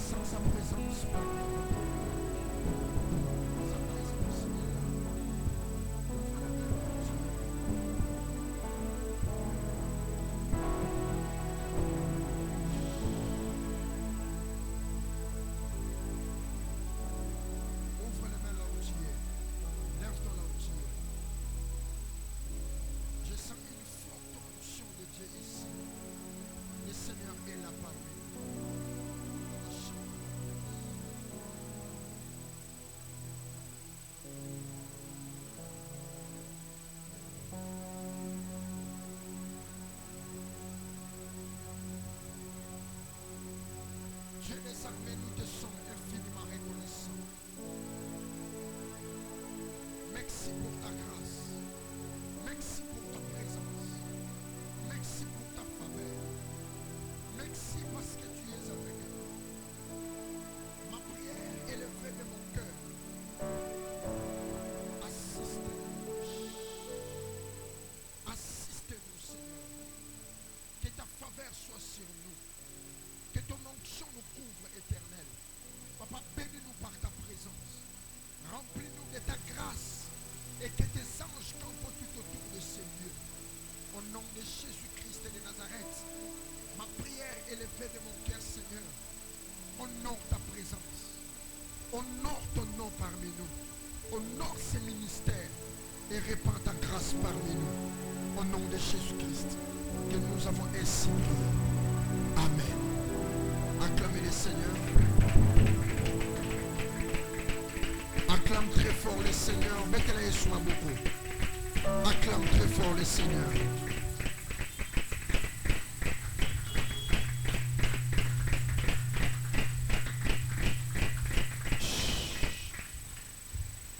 sens sa présence parmi nous. Sa présence est là. Ouvre les mains là où tu es. Lève-toi là où tu es. Je sens une forte onction de Dieu ici. Le Seigneur est là parmi nous. Dieu des armées, nous te sommes infiniment reconnaissants. Merci pour ta grâce. Merci pour ta présence. Merci pour ta faveur. Merci parce que tu es avec nous. Ma prière élevée de mon cœur. Assiste-nous. Assiste-nous, Seigneur. Que ta faveur soit sur nous. Que ton onction nous couvre, éternel. Papa, bénis-nous par ta présence. Remplis-nous de ta grâce. Et que tes anges campent tout autour de ces lieux. Au nom de Jésus-Christ de Nazareth, ma prière élevée de mon cœur, Seigneur. Honore ta présence. Honore ton nom parmi nous. Honore ces ministères. Et répands ta grâce parmi nous. Au nom de Jésus-Christ, que nous avons ainsi prié. Amen. Acclamez le Seigneur. Acclame très fort le Seigneur. Mettez-le soit beaucoup. Acclame très fort le Seigneur.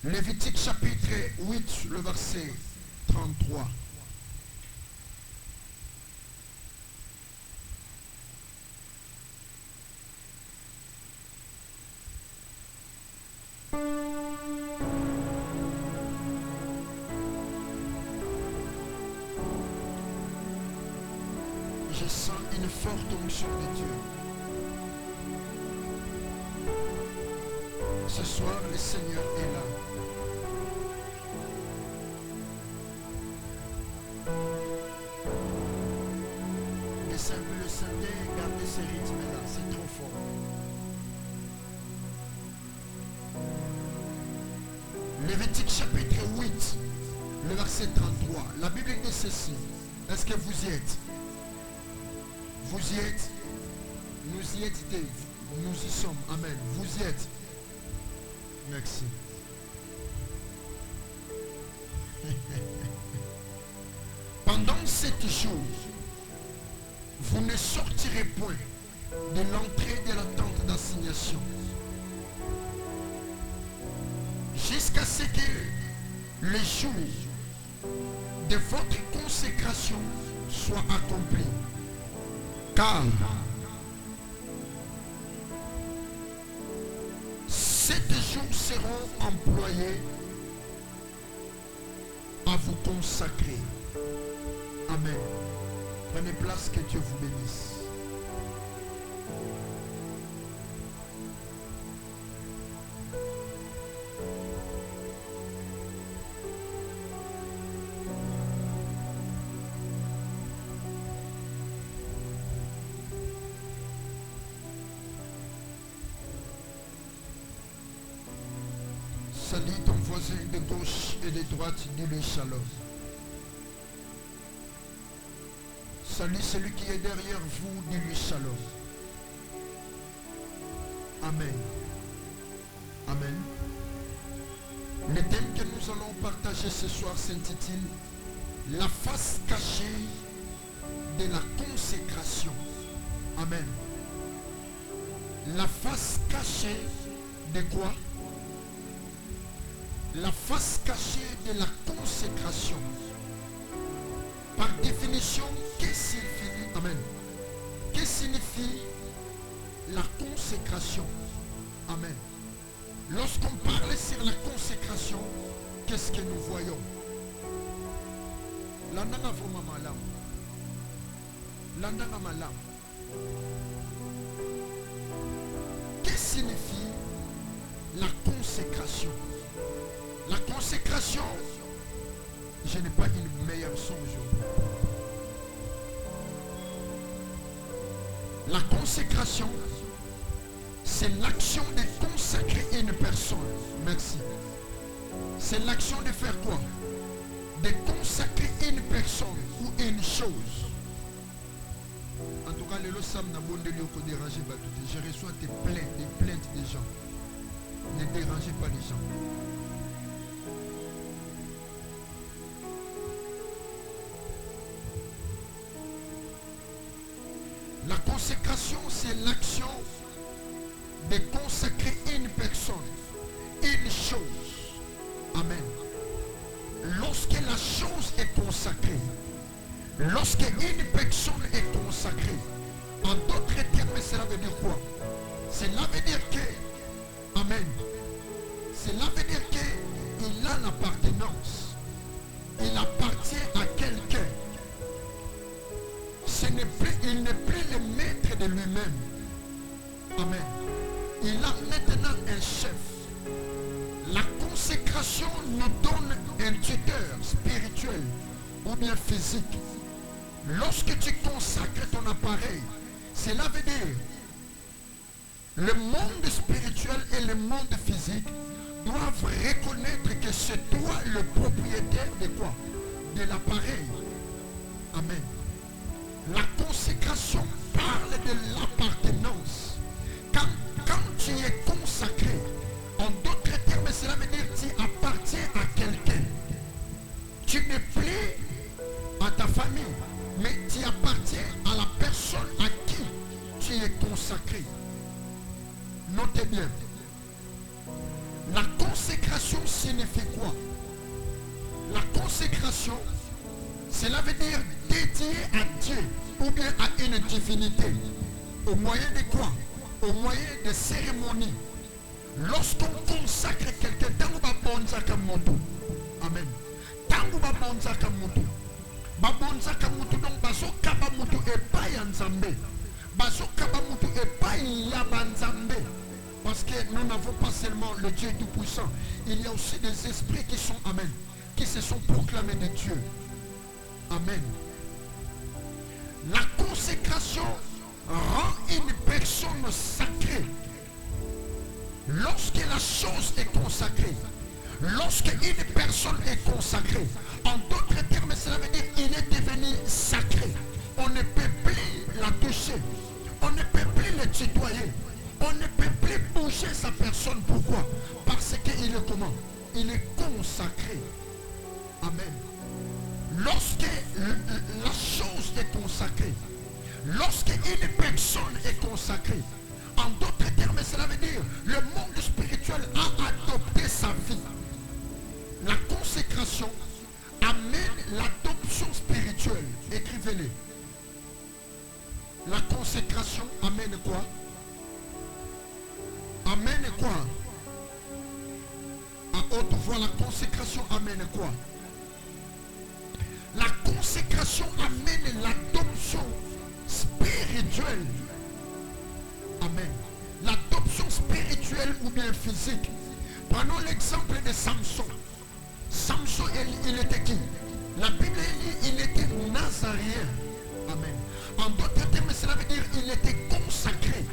Lévitique chapitre 8, le verset 33. Je sens une forte onction de Dieu. Ce soir, le Seigneur est là. Laissez un peu le Seigneur garder ces rythmes-là. C'est trop fort. Lévitique chapitre 8, le verset 33. La Bible dit ceci. Est-ce que vous y êtes? Vous y êtes? Nous y êtes, nous y sommes. Amen. Vous y êtes. Merci. Pendant 7 jours, vous ne sortirez point de l'entrée de la tente d'assignation jusqu'à ce que le jour de votre consécration soit accompli. Car 7 jours seront employés à vous consacrer. Amen. Prenez place, que Dieu vous bénisse. Salut ton voisin de gauche et de droite, dis-lui shalom. Salut celui qui est derrière vous, dis-lui shalom. Amen. Amen. Le thème que nous allons partager ce soir s'intitule La face cachée de la consécration. Amen. La face cachée de quoi? La face cachée de la consécration. Par définition, qu'est-ce qu'il signifie? Amen. Que signifie la consécration? Amen. Lorsqu'on parle sur la consécration, qu'est-ce que nous voyons? L'andanga vraiment malam. L'andanga malam. la consécration. La consécration, je n'ai pas une meilleure son aujourd'hui. La consécration, c'est l'action de consacrer une personne. Merci. C'est l'action de faire quoi? De consacrer une personne ou une chose. En tout cas, le Sam n'a pas dérangé. Je reçois des plaintes des gens. Ne dérangez pas les gens. La consécration, c'est l'action de consacrer une personne, une chose. Amen. Lorsque la chose est consacrée, lorsque une personne est consacrée, en d'autres termes, cela veut dire quoi? Cela veut dire que, amen, cela veut dire qu'il a l'appartenance. Il appartient à quelqu'un. Il n'est plus le maître de lui-même. Amen. Il a maintenant un chef. La consécration nous donne un tuteur spirituel ou bien physique. Lorsque tu consacres ton appareil, cela veut dire le monde spirituel et le monde physique doivent reconnaître que c'est toi le propriétaire de quoi? De l'appareil. Amen. La consécration parle de l'appartenance. Quand tu es consacré, en d'autres termes, cela veut dire que tu appartiens à quelqu'un. Tu n'es plus à ta famille, mais tu appartiens à la personne à qui tu es consacré. Notez bien. La consécration signifie quoi? La consécration, cela veut dire dédié à Dieu ou bien à une divinité. Au moyen de quoi? Au moyen de cérémonies. Lorsqu'on consacre quelqu'un, tango babonza kamoto. Amen. Tango babonza kamoto. Babonza kamoto donc baso kaba mutu epai ya Nzambe. Baso kaba mutu epai ya banzambe. Parce que nous n'avons pas seulement le Dieu tout-puissant. Il y a aussi des esprits qui sont, amen, qui se sont proclamés de Dieu. Amen. La consécration rend une personne sacrée. Lorsque la chose est consacrée, lorsque une personne est consacrée, en d'autres termes, cela veut dire qu'il est devenu sacré. On ne peut plus la toucher. On ne peut plus le tutoyer. On ne peut plus bouger sa personne. Pourquoi? Parce qu'il est comment? Il est consacré. Amen. Lorsque la chose est consacrée, lorsque une personne est consacrée, en d'autres termes, cela veut dire le monde spirituel a adopté sa vie. La consécration amène l'adoption spirituelle. Écrivez-le. La consécration amène quoi? Amène quoi? À haute voix, la consécration amène quoi? La consécration amène l'adoption spirituelle. Amen. L'adoption spirituelle ou bien physique. Prenons l'exemple de Samson. Samson, il était qui? La Bible dit il était nazaréen. Amen. En d'autres termes, cela veut dire qu'il était consacré.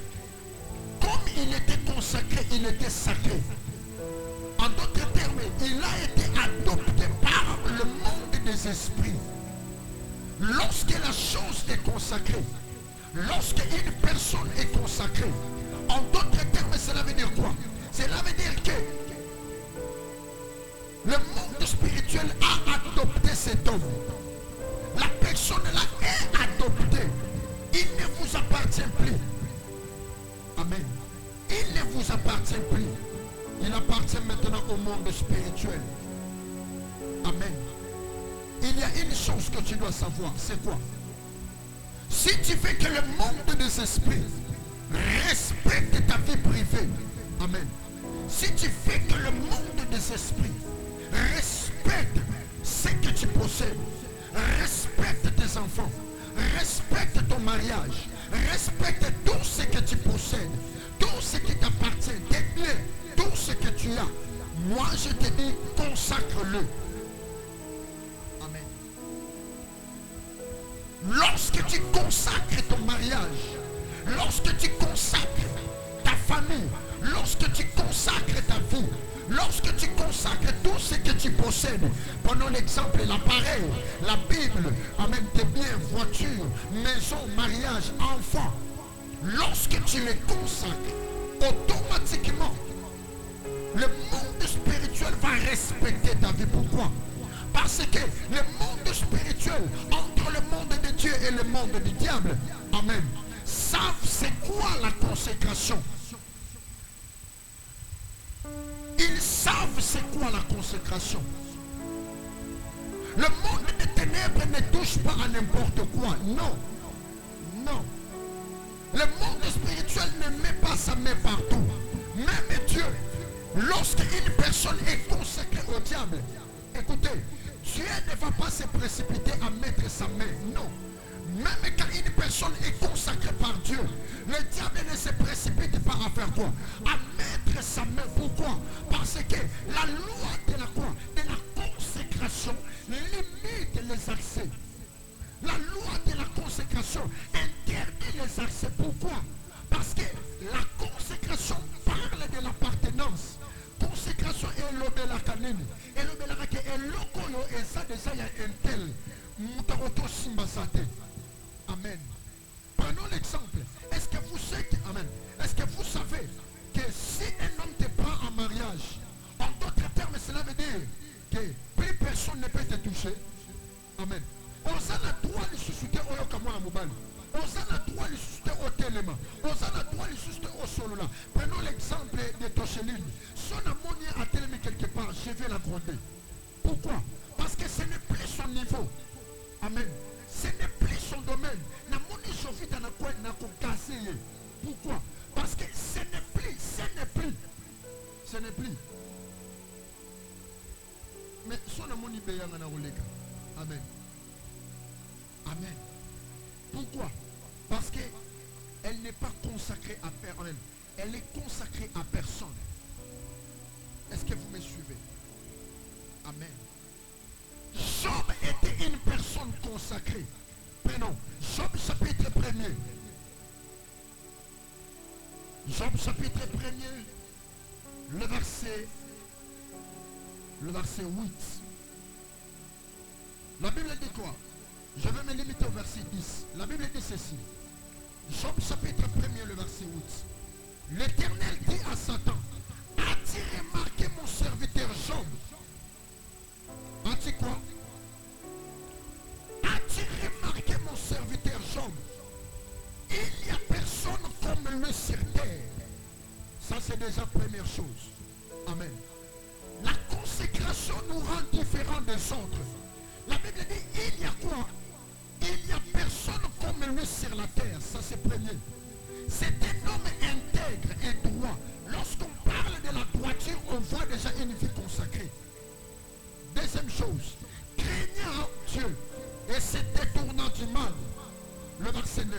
Comme il était consacré, il était sacré. En d'autres termes, il a été adopté par le monde des esprits. Lorsque la chose est consacrée, lorsque une personne est consacrée, en d'autres termes, cela veut dire quoi? Cela veut dire que le monde spirituel a adopté cet homme. La personne là est adoptée. Il ne vous appartient plus. Amen. Il ne vous appartient plus. Il appartient maintenant au monde spirituel. Amen. Il y a une chose que tu dois savoir, c'est quoi? Si tu veux que le monde des esprits respecte ta vie privée, amen. Si tu veux que le monde des esprits respecte ce que tu possèdes, respecte tes enfants, respecte ton mariage, respecte tout ce que tu possèdes, tout ce qui t'appartient, tes biens, tout ce que tu as, moi je te dis, consacre-le. Amen. Lorsque tu consacres ton mariage, lorsque tu consacres ta famille, lorsque tu consacres ta vie, lorsque tu consacres tout ce que tu possèdes, prenons l'exemple, l'appareil, la Bible, amen, tes biens, voitures, maison, mariage, enfants, lorsque tu les consacres, automatiquement, le monde spirituel va respecter ta vie. Pourquoi? Parce que le monde spirituel, entre le monde de Dieu et le monde du diable, amen, savent c'est quoi la consécration. Ils savent c'est quoi la consécration. Le monde des ténèbres ne touche pas à n'importe quoi. Non. Non. Le monde spirituel ne met pas sa main partout. Même Dieu, lorsqu'une personne est consacrée au diable, écoutez, Dieu ne va pas se précipiter à mettre sa main. Non. Même quand une personne est consacrée par Dieu, le diable ne se précipite pas à faire quoi? À mettre sa main. Pourquoi? Parce que la loi de la quoi? De la consécration limite les accès. La loi de la consécration interdit les accès. Pourquoi? Parce que la consécration parle de l'appartenance. Consécration est l'obéla kaneni. Et l'obéla ke est lokoyo et ça déjà y a un tel. Mutaroto simbasate. Amen. Prenons l'exemple. Est-ce que vous savez, amen, est-ce que vous savez que si un homme te prend en mariage, en d'autres termes, cela veut dire que plus personne ne peut te toucher. Amen. On a le droit de susciter au Yokamon à Mobile. On a le droit de susciter au Téléma. On a le droit de susciter au Solola. Prenons l'exemple de Tocheline. Son ammonia a tellement quelque part, je vais la gronder. Pourquoi? Parce que ce n'est plus son niveau. Amen. Ce n'est plus son domaine. Pourquoi? Parce que ce n'est plus. Mais son amoni payant en arolega. Amen. Amen. Pourquoi? Parce qu'elle n'est pas consacrée à personne. Elle est consacrée à personne. Est-ce que vous me suivez? Amen. Job était une personne consacrée. Prenons Job chapitre 1er. Job chapitre 1er, le verset 8. La Bible dit quoi? Je vais me limiter au verset 10. La Bible dit ceci. Job chapitre 1er, le verset 8. L'Éternel dit à Satan, as-tu remarqué mon serviteur Job? As-tu quoi? As-tu remarqué mon serviteur Job? Il n'y a personne comme lui sur terre. Ça c'est déjà première chose. Amen. La consécration nous rend différents des autres. La Bible dit, il y a quoi? Il n'y a personne comme lui sur la terre. Ça c'est premier. C'est un homme intègre et droit. Lorsqu'on parle de la droiture, on voit déjà une vie consacrée. Deuxième chose, craignant Dieu et se détournant du mal. Le verset 9.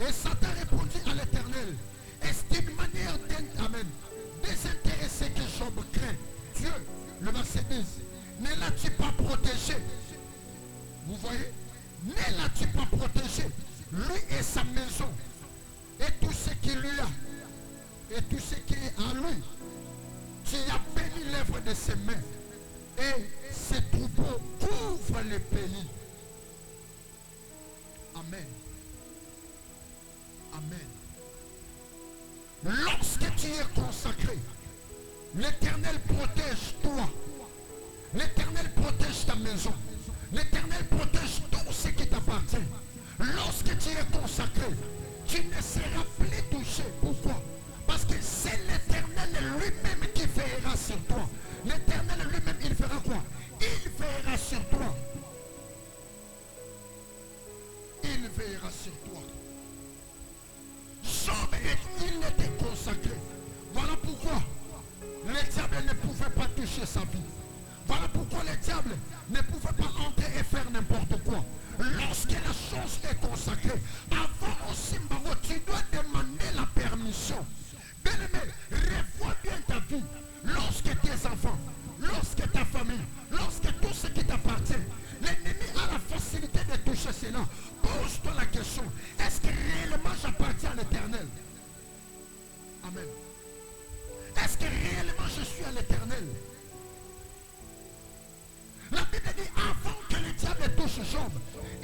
Et Satan répondit à l'Éternel, est-ce d'une manière désintéressée que Job craint Dieu? Le verset 10. Ne l'as-tu pas protégé? Vous voyez? Ne l'as-tu pas protégé? Lui et sa maison. Et tout ce qu'il lui a. Et tout ce qui est en lui. Tu as béni l'œuvre de ses mains. Et ses troupeaux couvrent le pays. Amen. Amen. Lorsque tu es consacré, l'Éternel protège toi. L'Éternel protège ta maison. L'Éternel protège tout ce qui t'appartient. Lorsque tu es consacré, tu ne seras plus touché. Pourquoi? Parce que c'est l'Éternel lui-même qui veillera sur toi. L'Éternel lui-même, il fera quoi? Il veillera sur toi. Il veillera sur toi. Job, il était consacré. Voilà pourquoi le diable ne pouvait pas toucher sa vie. Voilà pourquoi le diable ne pouvait pas entrer et faire n'importe quoi. Lorsque la chose est consacrée, avant aussi, tu dois demander la permission. Bien-aimé, revois bien ta vie. l'Éternel. La Bible dit, avant que le diable touche Job,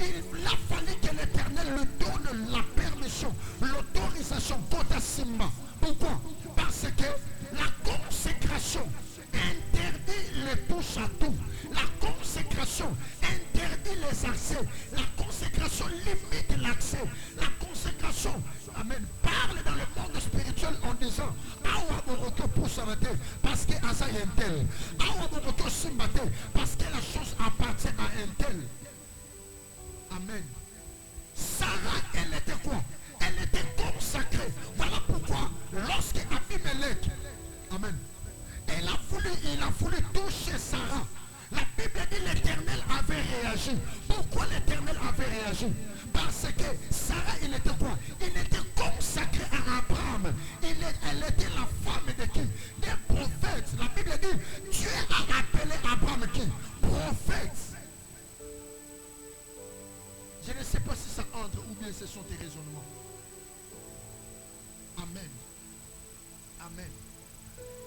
il a fallu que l'Éternel lui donne la permission, l'autorisation quant à Simba. Pourquoi? Parce que la consécration interdit les touches à tout. La consécration interdit les accès. La consécration limite l'accès. La consécration, amen, parle dans le monde spirituel en disant, Awa Boroto pousse à mater parce que Asa est un tel. Awa Boroto simbate parce que la chose appartient à un tel. Amen. Sarah, elle était quoi? Elle était consacrée. Voilà pourquoi, lorsque Abimelech, amen, il a voulu toucher Sarah. La Bible dit l'Éternel avait réagi. Pourquoi l'Éternel avait réagi? Parce que Sarah, il était quoi? Il était consacré à Abraham. Elle était la femme de qui? Des prophètes. La Bible dit, Dieu a appelé Abraham qui? Prophète. Je ne sais pas si ça entre ou bien ce sont tes raisonnements. Amen. Amen.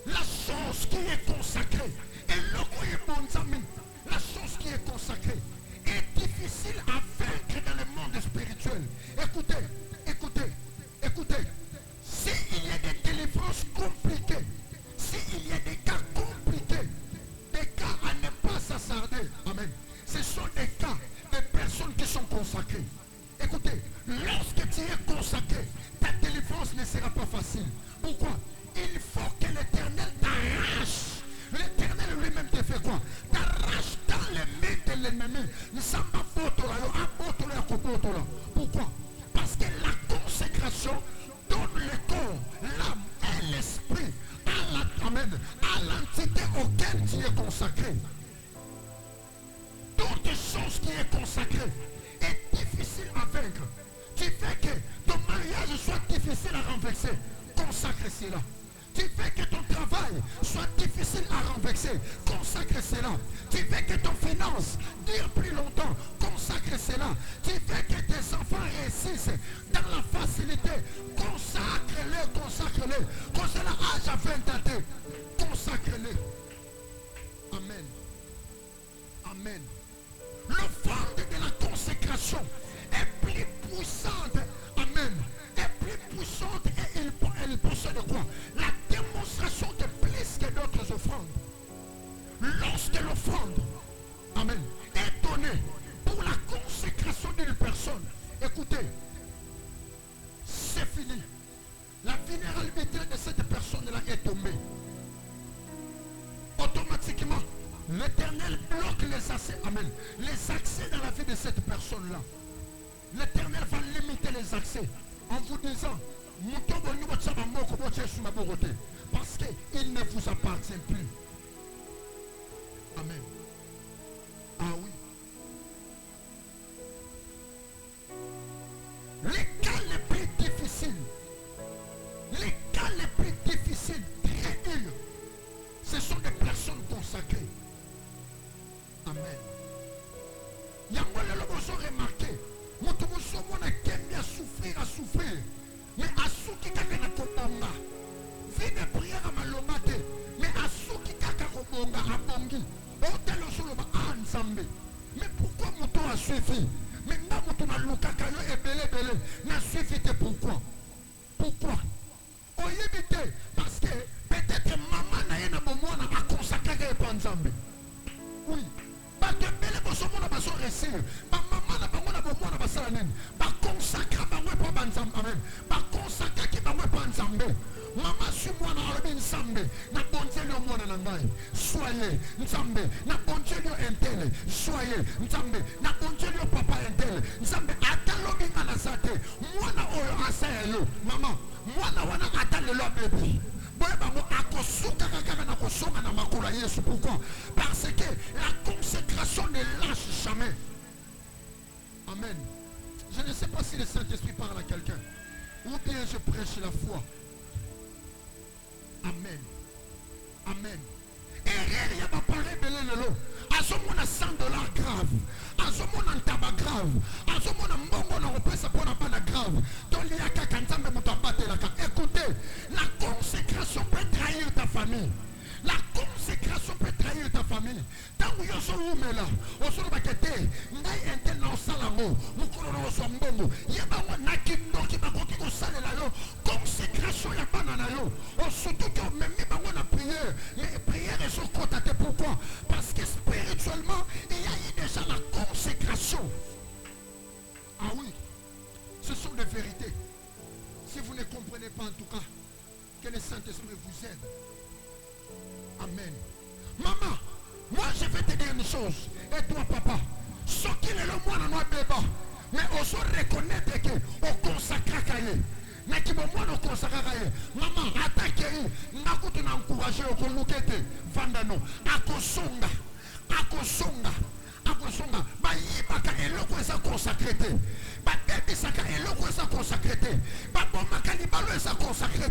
La chose qui est consacrée, la chose qui est consacrée est difficile à vaincre dans le monde spirituel. Écoutez, écoutez, écoutez. S'il y a des délivrances compliquées, s'il y a des cas compliqués, des cas à ne pas s'attarder, amen, ce sont des cas de personnes qui sont consacrées. Écoutez, lorsque tu es consacré, ta délivrance ne sera pas facile. Pourquoi? Il faut que l'Éternel t'arrache. L'Éternel lui-même te fait quoi? T'arrache dans les mains de l'ennemi. Pourquoi? Parce que la consécration donne le corps, l'âme et l'esprit à l'entité auquel tu es consacré. Toute chose qui est consacrée est difficile à vaincre. Tu fais que ton mariage soit difficile à renverser. Consacre cela. Tu fais que ton travail soit difficile à renverser. Consacre cela. Tu fais que ton finance dure plus longtemps. Consacre cela. Tu fais que tes enfants réussissent dans la facilité. Consacre-les, consacre-les. Quand c'est l'âge à 20 ans, consacre-les. Amen. Amen. L'offrande de la consécration est plus puissante. Amen. Est plus puissante et elle possède quoi? La démonstration de plus que d'autres offrandes. Lorsque l'offrande, amen, est donnée pour la consécration d'une personne, écoutez, c'est fini. La vulnérabilité de cette personne-là est tombée. Automatiquement, l'Éternel bloque les accès, amen, les accès dans la vie de cette personne-là. L'Éternel va limiter les accès en vous disant, parce qu'il ne vous appartient plus. Amen. Ah oui. Les cas les plus difficiles, très durs, ce sont des personnes consacrées. Amen. Il y a moi le remarqué. À souffrir. Mais à souki kaka na kobonga. Vine prière à malomate. Mais à souki kaka kobonga à bongi. Otelo solo ba ansambe. Mais pourquoi mouton a suivi? Mais nga mouton a lukaka yo ebele. N'a suivi te pourquoi? Pourquoi? Oyebite. Parce que peut-être maman na yena bomona a consacré panzambe. Oui. Ba tembele bosomo na baso réussir. Ba maman na bango na bomona basala nini? Ba consacrer bango pa banzambe. Amen. Ba consacrer ki bango pa nzambe. Maman suis moi na arbi nzambe. Na bonzeli o mwana na ngai. Soyez nzambe. Na bonzeli o entele. Soyez nzambe. Na bonzeli o papa entele. Nzambe atalobi ngana sate. Mwana oyo asaya yo. Maman, mwana wana atalelo bébé. Pourquoi? Parce que la consécration ne lâche jamais. Amen. Je ne sais pas si le Saint-Esprit parle à quelqu'un ou bien je prêche la foi. Amen. Amen. Et il y a pas parlé de l'élo. À ce moment, $100 grave. À ce moment, un tabac grave. À ce moment, un bongo n'a pas ça pour la panne grave. Donc il y a quelqu'un qui m'a battu la carte. Écoutez, la consécration peut trahir ta famille. La Tant que je suis là, on se retrouve à côté. N'a intel dans salamo. Nous connaissons son bongo. Il y a pas un akindo qui m'a dit qu'on sale là yo. Consécration y a pas nana yo. On surtout que même pas on a prié. Mais prière est sur côté. Pourquoi? Parce que spirituellement il y a eu déjà la consécration. Ah oui, ce sont des vérités. Si vous ne comprenez pas en tout cas, que le Saint-Esprit vous aide. Amen. Maman, moi je vais te dire une chose. Et toi papa, ce qui est le moins dans notre débat, mais on se reconnaître que on consacre à Kaye. Mais qui me moins on consacre à Kaye. Maman, attaquez, n'a pas encouragé au Kolukete, Vandano, Akosonga, Akosonga. Akosonga, bayibaka eloko eza consacré. Babebisaka eloko eza consacré. Babomaka libalo eza consacré.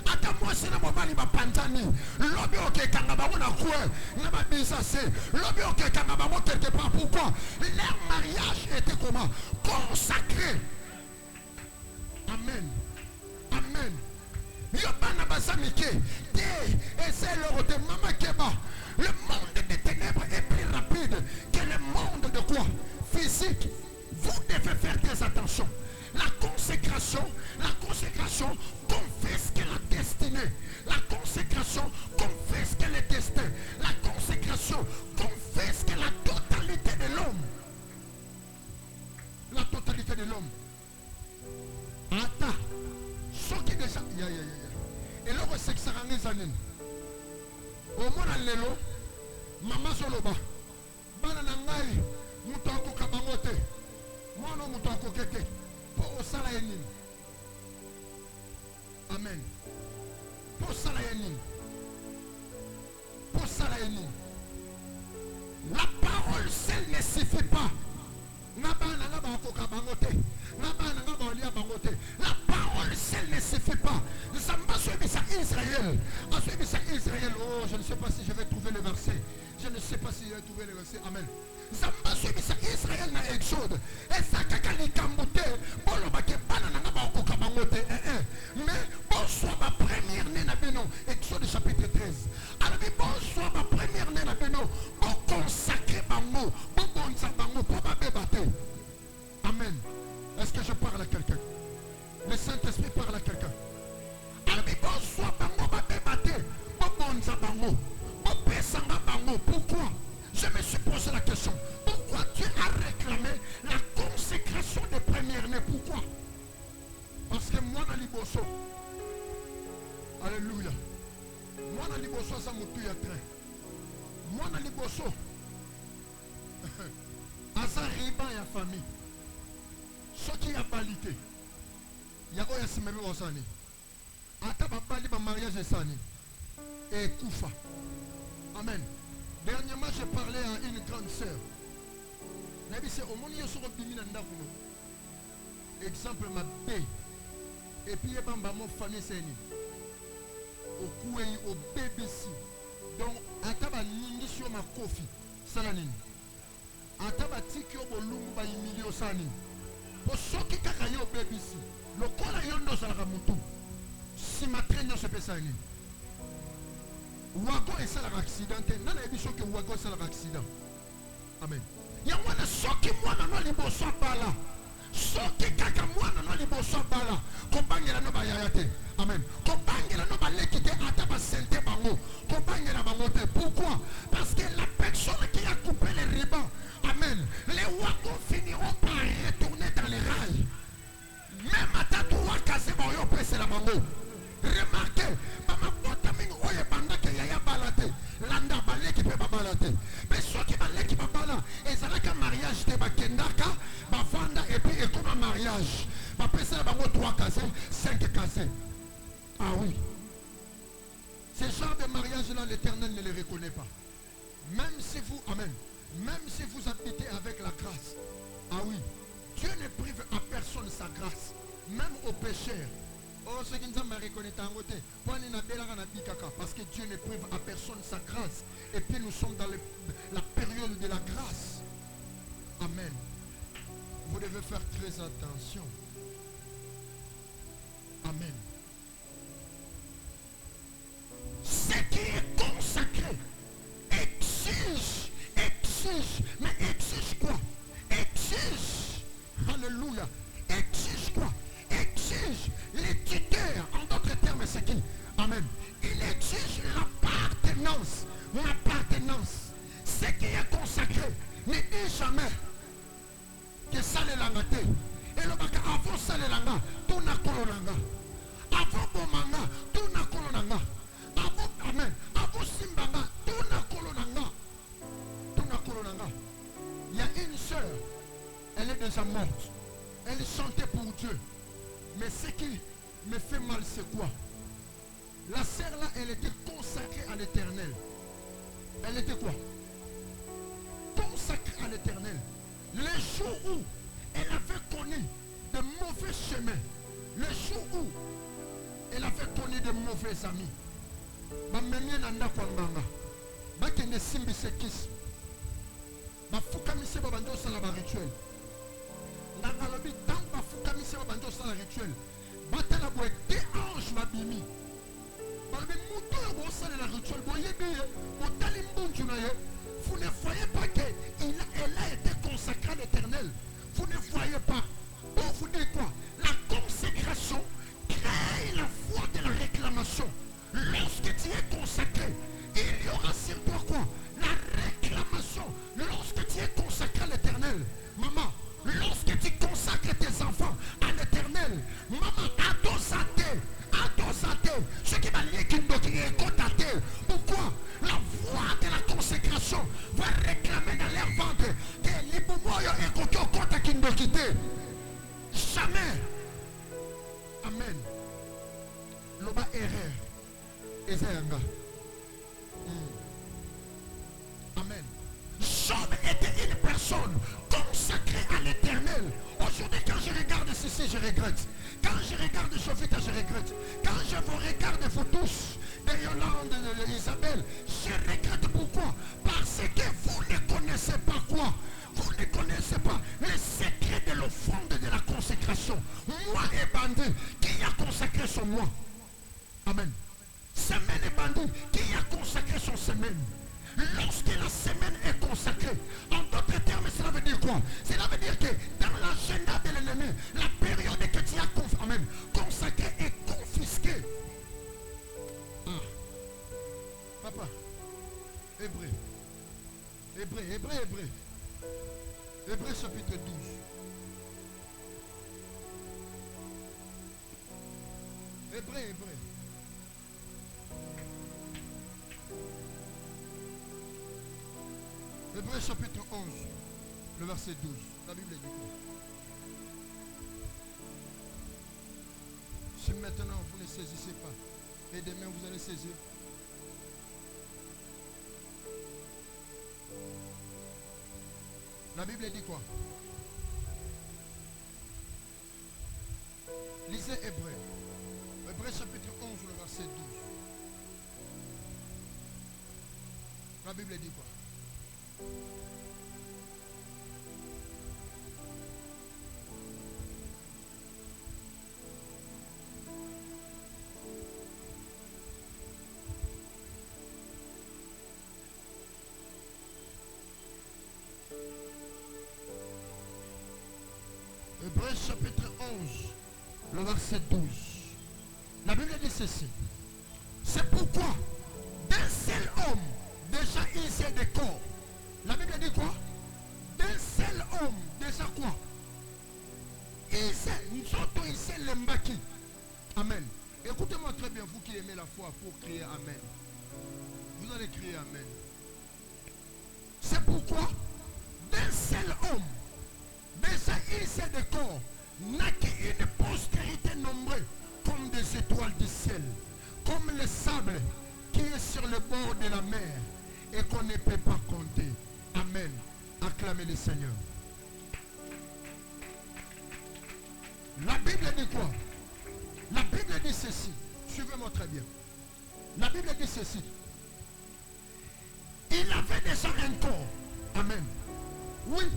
Ata mwasi na mobali bapanzani. Lobi okekanga bango na kwe. Na babisa se. Lobi okekanga bango quelque part. Pourquoi? Leur mariage était comment? Consacré. Amen. Amen. Yobana basamike. Et c'est l'heure de Mama Keba. Le monde des ténèbres est plus rapide que le monde de quoi? Physique. Vous devez faire des attentions. La consécration confisque la destinée. La consécration confisque le destin. La consécration confisque la totalité de l'homme. La totalité de l'homme. Attends. Ce qui déjà... Et là, c'est que ça rend les années. Au moins, lelo, maman soloba, bana nangai, mutoko kabangote, mono mutoko keke, pour sala yenim. Amen. Pour sala yenim. Pour sala yenim. La parole seule ne suffit pas. Nabana nabako kabangote, nabana nabalia bangote. La parole seule ne suffit pas. Zamba suebisa Israël. Israël. Oh, je ne sais pas si je vais trouver le verset. Je ne sais pas si je vais trouver le verset. Amen. Zamba suebisa Israël na Exode. Et ça kakali kambote. Bolo bake banana nabako kabangote. Mais bonsoir ma première née na beno. Exode chapitre 13. Alors bonsoir ma première née na beno. Bon consacré bango. Bon bonsa bango. Pour ma bébate. Amen. Est-ce que je parle à quelqu'un? Le Saint-Esprit parle à quelqu'un. Pourquoi? Je me suis posé la question. Pourquoi Dieu a réclamé la consécration des premières-nés? Pourquoi? Parce que moi, dans l'Iboso, alléluia. Moi, dans l'Iboso, ça m'a tué à train. Moi, dans l'Iboso, à ça, riba et à famille. Ce qui a balité. Il y a un semé au sani. Ata babali ba mariage sani. Et Koufa. Amen. Dernièrement, j'ai parlé à une grande sœur. Nabi c'est au monde sur le bimina ndakuno. Exemple ma bé. Et puis il bamba mon famille seni. Au koué au BBC. Donc ata ba ningi sur ma kofi. Salanini. Ata ba tikyo bolungu ba imilio sani. Pour ceux qui kakaye au BBC. Le kola yondo salaka mutu. Si ma traîne se peut ça. Wagon est ça l'accident. Non, il y a que wagon c'est l'accident. Amen. Il y a un ceux qui moi non les beaux sont pas là. Ceux qui kaka moi non les beaux sont pas là. Compagnie la no ba yayate. Amen. Compagnie la no ba l'équité ataba sente bango. Compagnie la bangote. Pourquoi? Parce que la personne qui a coupé les ribans. Amen. Les wagons finiront par retourner dans les rails. Même à ta tour casser bon yo presser la bango. Remarquez, maman potaming oye banda ke yaya balate. Landa balé qui peut pas balater. Mais ceux qui balé qui pas bala, et ça là qu'un mariage te bakendaka, ba vanda et puis et comme un mariage. Ba presser la bango 3 cassés, 5 cassés. Ah oui. Ce genre de mariage là, l'Éternel ne les reconnaît pas. Même si vous, amen, même si vous habitez avec la grâce. Ah oui. Dieu ne prive à personne sa grâce, même aux pécheurs. Oh, ce qui nous a reconnu parce que Dieu ne prive à personne sa grâce. Et puis nous sommes dans la période de la grâce. Amen. Vous devez faire très attention. Amen. Ce qui est consacré exige déjà morte. Elle chantait pour Dieu. Mais ce qui me fait mal, c'est quoi? La sœur là, elle était consacrée à l'Éternel. Elle était quoi? Consacrée à l'Éternel. Les jours où elle avait connu de mauvais chemins, les jours où elle avait connu de mauvais amis, bakende simbise kisi bafukamise babandi osala barituel nganga alobi ntango bafukamise babandi osala rituel batala boye te ange babimi balobi moto oyo boosalela rituel boyebi ye botali mbunzu na ye. Vous ne voyez pas qu'elle a été consacrée à l'Éternel. Vous ne voyez pas. Pour vous dire quoi? La consécration crée la foi de la réclamation. Lorsque tu es consacré, il y aura sur toi quoi? La réclamation. Lorsque tu es consacré à l'Éternel, maman, lorsque tu consacres tes enfants à l'Éternel, maman, adosate, ce qui va lier qui est cotaté. Pourquoi? La voix de la consécration va réclamer dans leur ventre que les boumoyos et coquins comptent qui nous quittent. Jamais. Amen. Loba erreur. Ezanga. Amen. Job était une personne consacrée à l'Éternel. Aujourd'hui, quand je regarde ceci, je regrette. Quand je regarde Jovita, je regrette. Quand je vous regarde, vous tous, de Yolande, de Isabelle, je regrette. Pourquoi? Parce que vous ne connaissez pas quoi? Vous ne connaissez pas les secrets de l'offrande de la consécration. Moi et bandit, qui a consacré son mois? Amen. Semaine et bandit, qui a consacré son semaine? Lorsque la semaine est consacrée, en d'autres termes, cela veut dire quoi? Cela veut dire que dans l'agenda de l'ennemi, la période que tu as consacrée est confisquée. Ah. Papa, Hébreu. Hébreu chapitre 12. Hébreu. Hébreu chapitre 11, le verset 12. La Bible dit quoi? Si maintenant vous ne saisissez pas, et demain vous allez saisir. La Bible dit quoi? Lisez Hébreu. Hébreu chapitre 11, le verset 12. La Bible dit quoi? Hébreu chapitre 11, le verset 12. La Bible dit ceci. C'est pourquoi d'un seul homme, déjà il s'est des corps. La Bible dit quoi? D'un seul homme, déjà quoi? Il s'est l'embaki. Amen. Écoutez-moi très bien, vous qui aimez la foi, pour crier Amen. Vous allez crier Amen. C'est pourquoi d'un seul homme, déjà il s'est des corps, n'a qu'une postérité nombreux comme des étoiles du ciel, comme le sable qui est sur le bord de la mer et qu'on ne peut pas compter. Amen. Acclamez le Seigneur. La Bible dit quoi? La Bible dit ceci. Suivez-moi très bien. La Bible dit ceci. Il avait déjà un corps. Amen. Oui,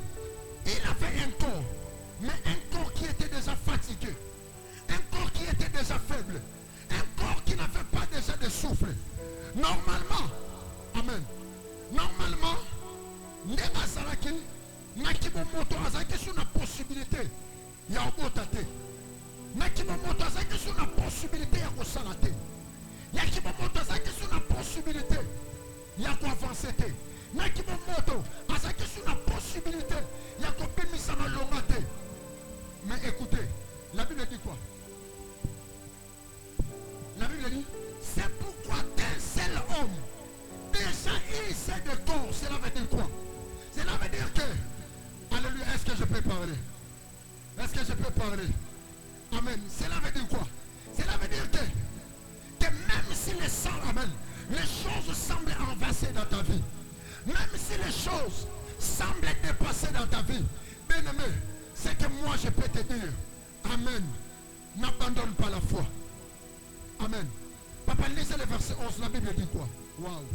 il avait un corps. Mais un corps qui était déjà fatigué. Un corps qui était déjà faible. Un corps qui n'avait pas déjà de souffle. Normalement, amen. Normalement, Ndema Salaki, Nakibomoto Azaki sur la possibilité. Il y a un beau tate. Nakibomoto Azaki sur la possibilité, il y a quoi salate. Nakibomoto Azaki sur la possibilité. Il y a quoi avancer. Nakibomoto Azaki sur la possibilité. Il y a quoi bémissa dans l'omate. Mais écoutez, la Bible dit quoi? La Bible dit, c'est pourquoi d'un seul homme, déjà il s'est de corps. Cela veut dire quoi? Cela veut dire que, alléluia, est-ce que je peux parler? choses semblent dépasser dans ta vie, bien-aimé, c'est que moi je peux te dire, Amen, n'abandonne pas la foi. Amen. Papa, lisez le verset 11, la Bible dit quoi? Waouh.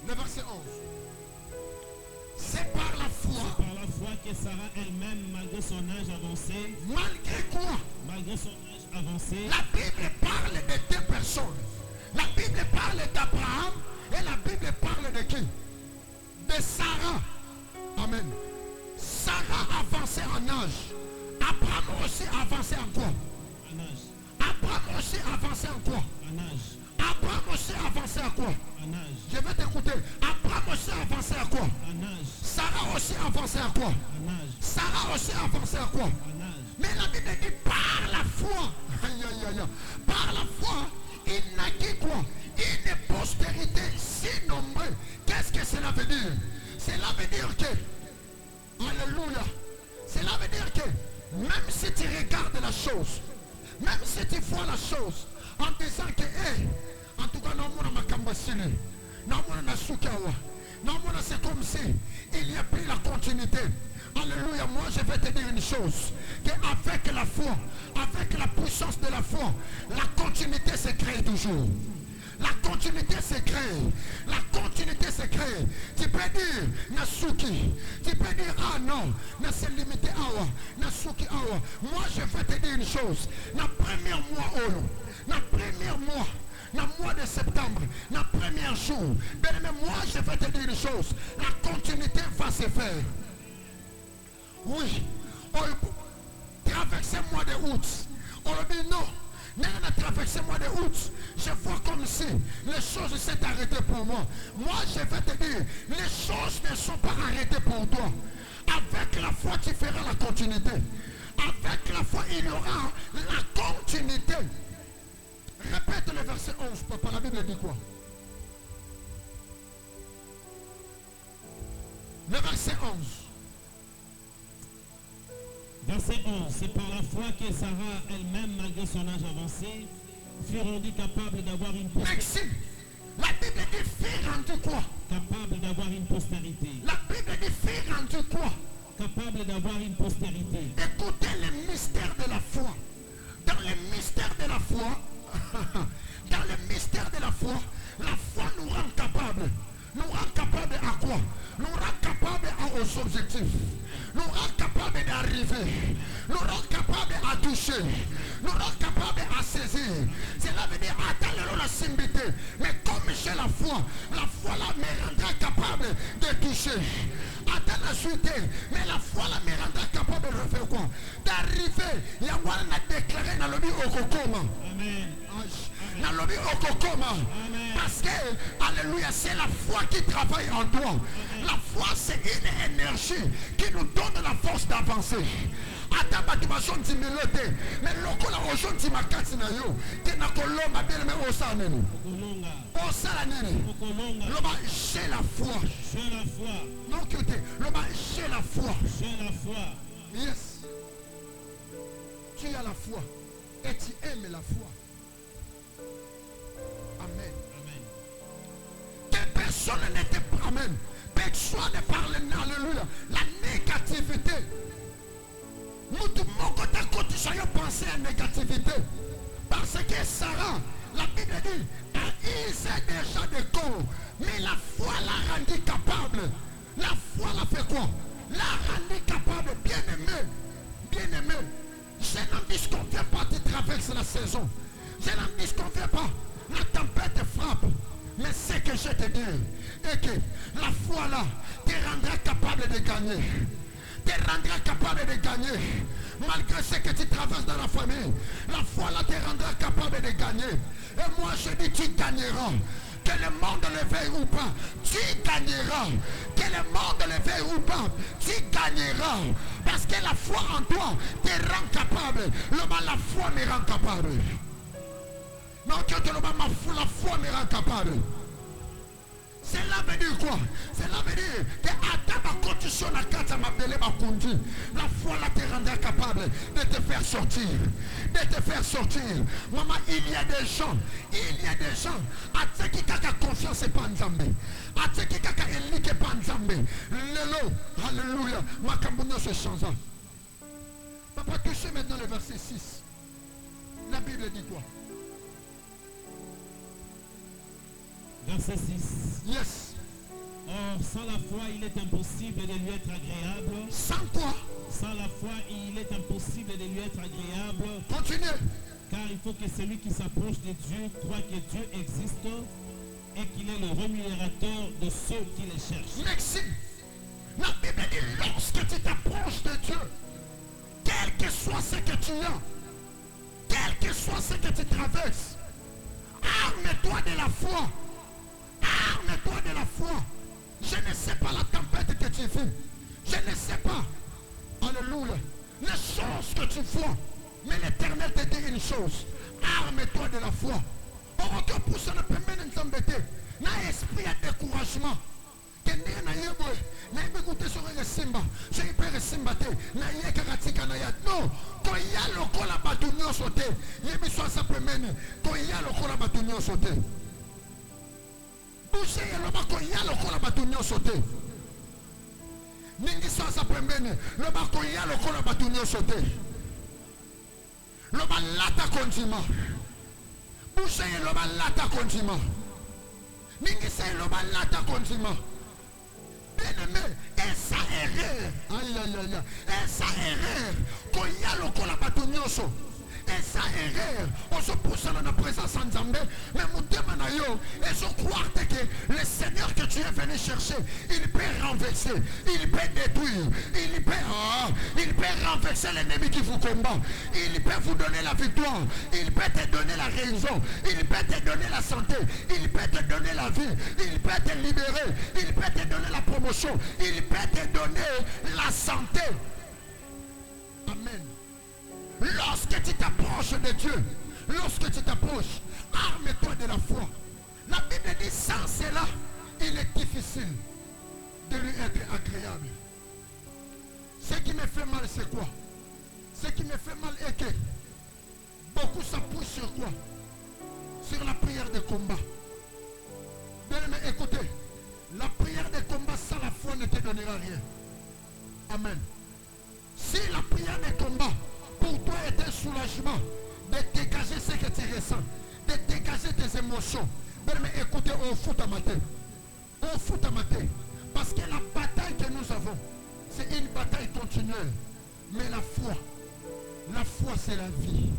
Le verset 11. C'est par la foi. C'est par la foi que Sarah elle-même, malgré son âge avancé, Malgré quoi? malgré son âge avancé, La Bible parle de deux personnes. La Bible parle d'Abraham et la Bible parle de qui? De Sarah. Amen. Sarah avançait en âge. Abraham aussi avançait en quoi? en âge, Abraham aussi avançait en quoi? en âge, Abraham aussi avançait à quoi? en âge, Je vais t'écouter. Abraham aussi avançait à quoi? en âge, Sarah aussi avançait à quoi? en âge, Sarah aussi avançait à quoi? en âge. Mais la Bible dit par la foi. Aïe, aïe, aïe, aïe. Par la foi, il naquit quoi? Une postérité si nombreuse. Qu'est-ce que cela veut dire? Cela veut dire que, alléluia, cela veut dire que même si tu regardes la chose, même si tu vois la chose en disant que, hey, en tout cas, non, mon makambasile, non, mon nasukawa, non, mon c'est comme si il n'y a plus la continuité. Alléluia, moi je vais te dire une chose, qu'avec la foi, avec la puissance de la foi, la continuité se crée toujours. La continuité se crée. La continuité se crée. Tu peux dire Nasuki. Tu peux dire ah non. Mais c'est limité awa. Nasuki awa. Moi je vais te dire une chose. La première mois la première mois. Le mois de septembre, le premier jour. Bien aimé, moi je vais te dire une chose. La continuité va se faire. Oui. Traverser le mois de août. On le dit non. N'a traversé le mois de août, je vois comme si les choses s'est arrêtées pour moi. Moi, je vais te dire, les choses ne sont pas arrêtées pour toi. Avec la foi, tu feras la continuité. Avec la foi, il y aura la continuité. Répète le verset 11, papa, la Bible dit quoi? Le verset 11. Verset 11. C'est par la foi que Sarah elle-même, malgré son âge avancé, fut rendue capable d'avoir une postérité. Merci. La Bible dit fut rendu quoi? Capable d'avoir une postérité. La Bible dit fut rendu quoi? Capable d'avoir une postérité. Écoutez le mystère de la foi. Dans le mystère de la foi, dans le mystère de la foi nous rend capables. Nous rend capables à quoi? Nous rend capables aux objectifs. Nous rend capables d'arriver. Nous rend capables à toucher. Nous rend capables à saisir. Cela veut dire attends la symbité. Mais comme j'ai la foi là me rendra capable de toucher. Attends la suite. Mais la foi là me rendra capable de faire quoi? D'arriver. Il y a un déclaré dans le but au Kokoma. Amen. Dans le but au Kokoma. Parce que, alléluia, c'est la foi qui travaille en toi. La foi, c'est une énergie qui nous donne la force d'avancer. Ata batu basonti milote mais loko la osonti makati na yo te na kolomba bien mais osala nini osala nini loba j'ai la foi non que te loba j'ai la foi yes tu as la foi et tu aimes la foi. Amen. Que personne n'était pas amen. Personne ne parle alléluia la négativité. Nous tout le monde quand penser à négativité. Parce que Sarah, la Bible dit, il sait déjà de corps. Mais la foi l'a rendu capable. La foi l'a fait quoi? L'a rendu capable, bien aimé. Bien aimé. Je n'en disconviens pas, tu traverses la saison. Je n'en disconviens pas. La tempête frappe. Mais ce que je te dis est que la foi là te rendra capable de gagner. Te rendra capable de gagner. Malgré ce que tu traverses dans la famille, la foi là te rendra capable de gagner. Et moi je dis tu gagneras. Que le monde le veuille ou pas, tu gagneras. Que le monde le veuille ou pas, tu gagneras. Parce que la foi en toi te rend capable. La foi me rend capable. Non, que la foi me rend capable. Cela veut dire quoi? Cela veut dire que à ta condition à quatre la foi là te rendra capable de te faire sortir. De te faire sortir. Maman, il y a des gens. À ceux qui ont confiance et pas Nzambe. À ceux qui ont éliqué pas Nzambe. Lelo, alléluia. Ma cambounia se change. Papa, touchez maintenant le verset 6. La Bible dit quoi? Verset 6. Yes. Or, sans la foi, il est impossible de lui être agréable. Sans quoi? Sans la foi, il est impossible de lui être agréable. Continuez. Car il faut que celui qui s'approche de Dieu croit que Dieu existe et qu'il est le rémunérateur de ceux qui le cherchent. Merci. La Bible dit lorsque tu t'approches de Dieu, quel que soit ce que tu as, quel que soit ce que tu traverses, arme-toi de la foi. Arme-toi de la foi. Je ne sais pas la tempête que tu vis. Je ne sais pas. Alléluia. Les choses que tu vois. Mais l'Éternel te dit une chose. Arme-toi de la foi. On te pousse à ne pas nous embêter. N'a esprit de découragement. Que n'y na yebwe. Na yebwe sur le simba. Je y peux simba te. Na yeka katika na yad. Non. Ko ya loko la batunyo sote. Yebi soit sa pemene. Ko ya loko la batunyo sote. Boucher le bako ya lokola batu nyonso te. Ningi sasa pembeni le bako ya lokola batu nyonso te. Le balata kontima. Boucher le balata kontima. Ningi say le balata kontima. Bien-aimé, et ça erreur. Aïe aïe aïe. Et ça erreur. Ko ya lokola batu nyonso. Et ça erreur, on se pousse dans la présence en Nzambe, mais mon demanayo, et je crois que le Seigneur que tu es venu chercher, il peut renverser, il peut détruire, il peut renverser l'ennemi qui vous combat, il peut vous donner la victoire, il peut te donner la raison, il peut te donner la santé, il peut te donner la vie, il peut te libérer, il peut te donner la promotion, il peut te donner la santé. Amen. Lorsque tu t'approches de Dieu, lorsque tu t'approches, arme-toi de la foi. La Bible dit sans cela, il est difficile de lui être agréable. Ce qui me fait mal, c'est quoi? Ce qui me fait mal est que beaucoup s'appuient sur quoi? Sur la prière de combat. Bien aimé, écoutez, la prière de combat sans la foi ne te donnera rien. Amen. Si la prière de combat pour toi est un soulagement de dégager ce que tu ressens, de dégager tes émotions. Mais écoutez, on fout à mater. On fout à mater. Parce que la bataille que nous avons, c'est une bataille continuelle. Mais la foi c'est la vie.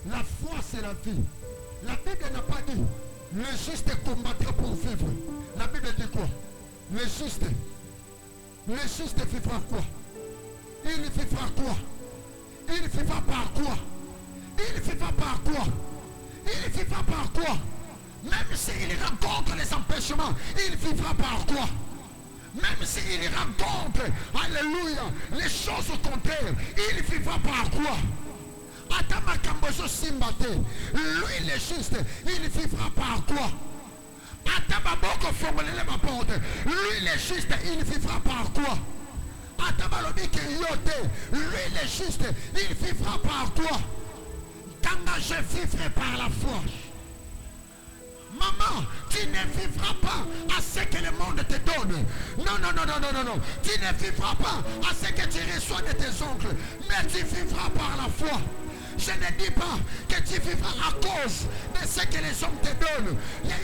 La foi c'est la vie. La Bible n'a pas dit, le juste combattra pour vivre. La Bible dit quoi? Le juste vivra quoi? Il vivra quoi? Il vivra par quoi? Il vivra par quoi? Il vivra par quoi? Même s'il rencontre les empêchements, il vivra par quoi? Même s'il rencontre, alléluia, les choses contraires, il vivra par quoi? Atamakambozo Simbate, lui le juste, il vivra par quoi? Atamaboko formulez ma porte, lui le juste, il vivra par quoi? Lui le juste, il vivra par quoi? Quand je vivrai par la foi. Maman, tu ne vivras pas à ce que le monde te donne. Non. Tu ne vivras pas à ce que tu reçois de tes oncles, mais tu vivras par la foi. Je ne dis pas que tu vivras à cause de ce que les hommes te donnent. Mais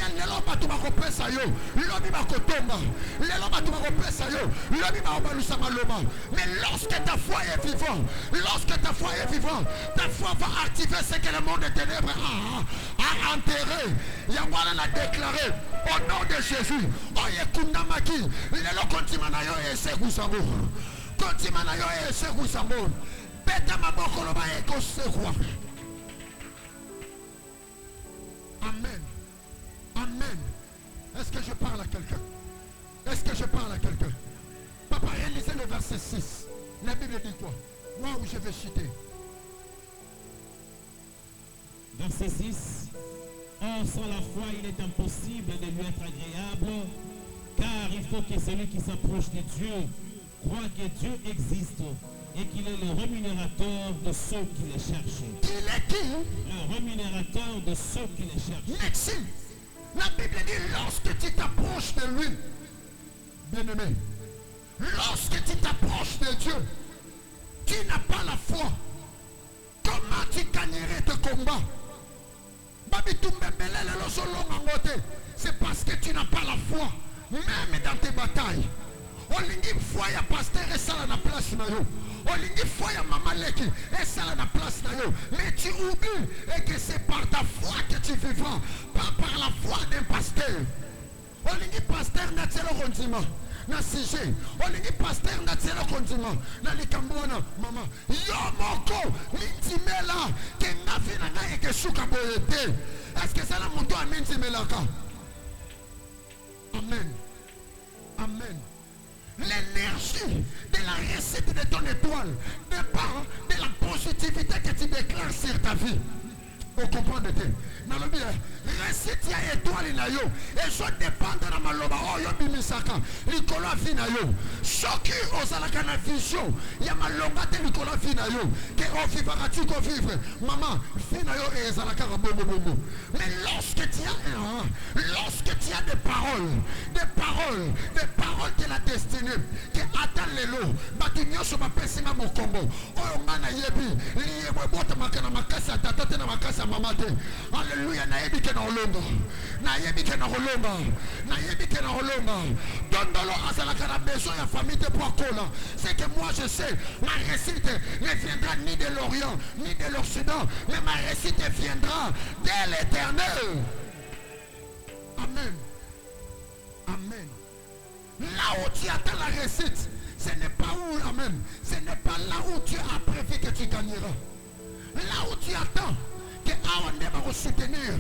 lorsque ta foi est vivante, ta foi va activer ce que le monde des ténèbres a enterré. Yangwana l'a déclaré au nom de Jésus. Amen. Amen. Est-ce que je parle à quelqu'un? Est-ce que je parle à quelqu'un? Papa, réalisez le verset 6. La Bible dit quoi? Moi où je vais citer. Verset 6. Or, sans la foi, il est impossible de lui être agréable, car il faut que celui qui s'approche de Dieu croit que Dieu existe et qu'il est le rémunérateur de ceux qui le cherchent. Il est qui? Le rémunérateur de ceux qui le cherchent. Merci. La Bible dit lorsque tu t'approches de lui, bien-aimé, lorsque tu t'approches de Dieu, tu n'as pas la foi. Comment tu gagnerais tes combats? C'est parce que tu n'as pas la foi. Même dans tes batailles. Olingi foi ya pasteur et ça la place na yo. Olingi foi ya maman leki et ça la place na yo. Mais tu oublies et que c'est par ta foi que tu vivras, pas par la foi d'un pasteur. Olingi pasteur na telo kondima na sujet. Olingi pasteur na telo kondima na likambona mama. Yo moko mintimela ke ngafi na ngai ke shuka boyete. Est-ce que ça la monto a mintimelaka? Amen. Amen. L'énergie de la réussite de ton étoile dépend de la positivité que tu déclares sur ta vie. Vous comprenez? Dans le bien, réussite ya étoile na yo. Et je dépend de la maloba. Oh yo bimisaka. Nicolas fina yo. Choki osalaka na vision. Ya malonga te Nicolas fina yo. Que on vivra tu qu'on vivre. Maman, fina yo et ezalaka bobo bobo. Mais lorsque tu as lorsque tu as des paroles de la destinée que attend les lots, batunyo so bapesinga mokombo. Oh ngana yebi, liye bota makana makasa tata na makasa mamate. Alléluia, nayebi ke na olonga. Nayebi ke na olonga. Nayebi ke na olonga. Dondolo azalaka na besoin ya famille de Poakola. C'est que moi je sais, ma réussite ne viendra ni de l'Orient, ni de l'Occident, mais ma réussite viendra de l'Éternel. Amen. Amen. Là où tu attends la réussite, ce n'est pas où, amen, ce n'est pas là où tu as prévu que tu gagneras. Là où tu attends que Aonde va soutenir,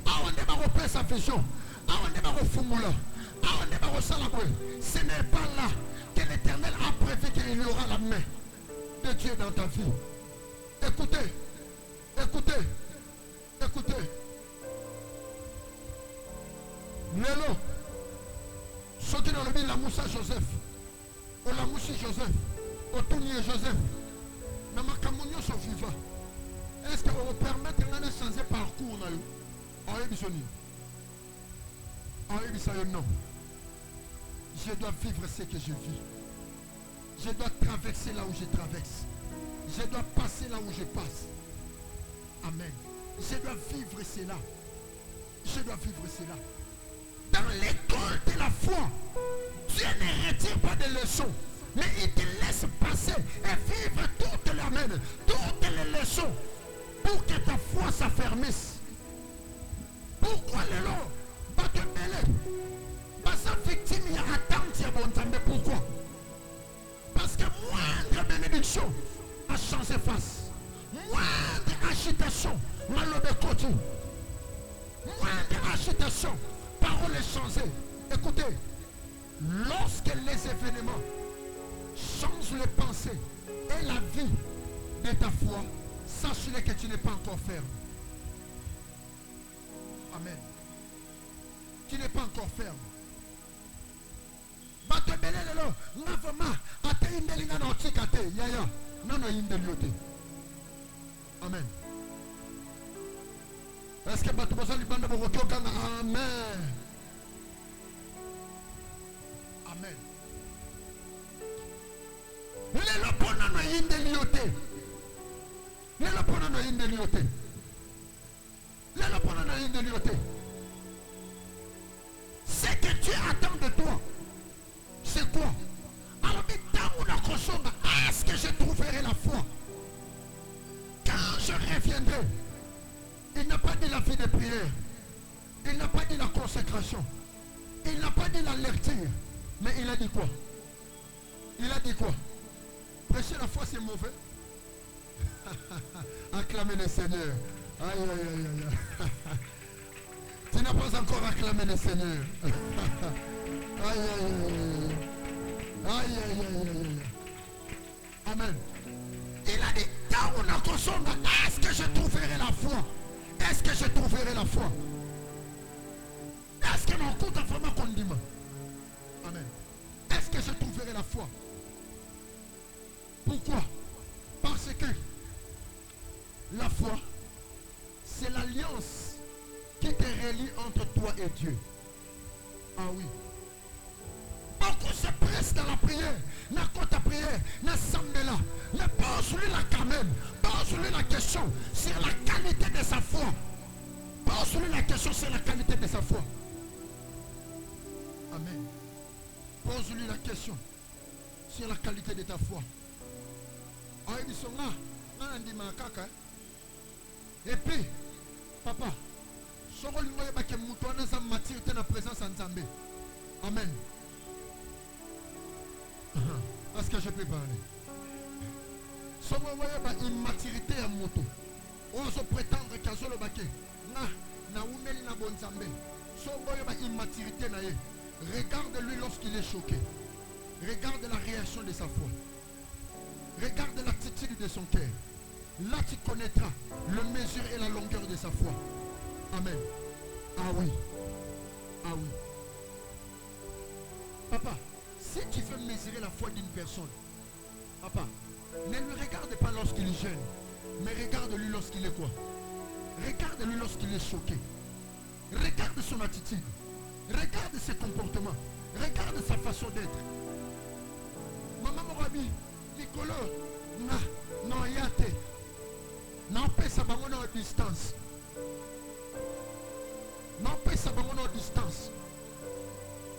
Aonde va repérer sa vision, Aonde va refumula, Aonde va salabouer. Ce n'est pas là que l'Éternel a prévu qu'il y aura la main de Dieu dans ta vie. Écoutez, écoutez, écoutez. Lelo, ceux qui ont le la Moussa Joseph, ou la Moussi Joseph, ou Touni Joseph, dans ma camonio sont vivants. Est-ce que vous permettez de changer parcours? Non. Je dois vivre ce que je vis. Je dois traverser là où je traverse. Je dois passer là où je passe. Amen. Je dois vivre cela. Je dois vivre cela. Dans l'école de la foi, Dieu ne retire pas de leçons, mais il te laisse passer et vivre toutes les leçons pour que ta foi s'affermisse. Pourquoi les lots va te mêler? Parce que victime il y a attente. Mais pourquoi? Parce que moindre bénédiction a changé face. Moindre agitation m'a levé côté. Moindre agitation, parole est changée. Écoutez, lorsque les événements changent les pensées et la vie de ta foi, sache-le que tu n'es pas encore ferme. Amen. Tu n'es pas encore ferme. Amen. Est-ce que tu peux Amen. Amen. Ce que tu attends de toi, c'est quoi? Alors, est-ce que je trouverai la foi? Quand je reviendrai, il n'a pas dit la vie de prière, il n'a pas dit la consécration, il n'a pas dit la lecture, mais il a dit quoi? Il a dit quoi? Prêcher la foi, c'est mauvais. Acclamez le Seigneur. Aïe, aïe, aïe, aïe. Tu n'as pas encore acclamé le Seigneur. Aïe, aïe, aïe. Aïe, aïe, aïe, aïe. Amen. Il a dit, est-ce que je trouverai la foi? Est-ce que je trouverai la foi? Amen. Est-ce que je trouverai la foi? Pourquoi? Parce que la foi, c'est l'alliance qui te relie entre toi et Dieu. Ah oui. Beaucoup se pressent dans la prière. N'a pas ta prière, n'a semblé là. Mais pose-lui la quand même. Pose-lui la question sur la qualité de sa foi. Pose-lui la question sur la qualité de sa foi. Amen. Pose-lui la question sur la qualité de ta foi. Et puis, papa, amen. Est-ce que je peux parler? Si vous voyez immaturité à moto, on se prétendre qu'à ce baquet, na umeli na bonzambe. Si vous voyez immaturité na ye, regarde-lui lorsqu'il est choqué. Regarde la réaction de sa foi. Regarde l'attitude de son cœur. Là tu connaîtras le mesure et la longueur de sa foi. Amen. Ah oui. Ah oui. Papa, si tu veux mesurer la foi d'une personne, papa, ne lui regarde pas lorsqu'il est jeune, mais regarde-lui lorsqu'il est quoi? Regarde-lui lorsqu'il est choqué. Regarde son attitude. Regarde ses comportements. Regarde sa façon d'être. Maman Morabi, Nicolo, non, yate. Non, paix ça va à distance. Non, paix ça va à distance.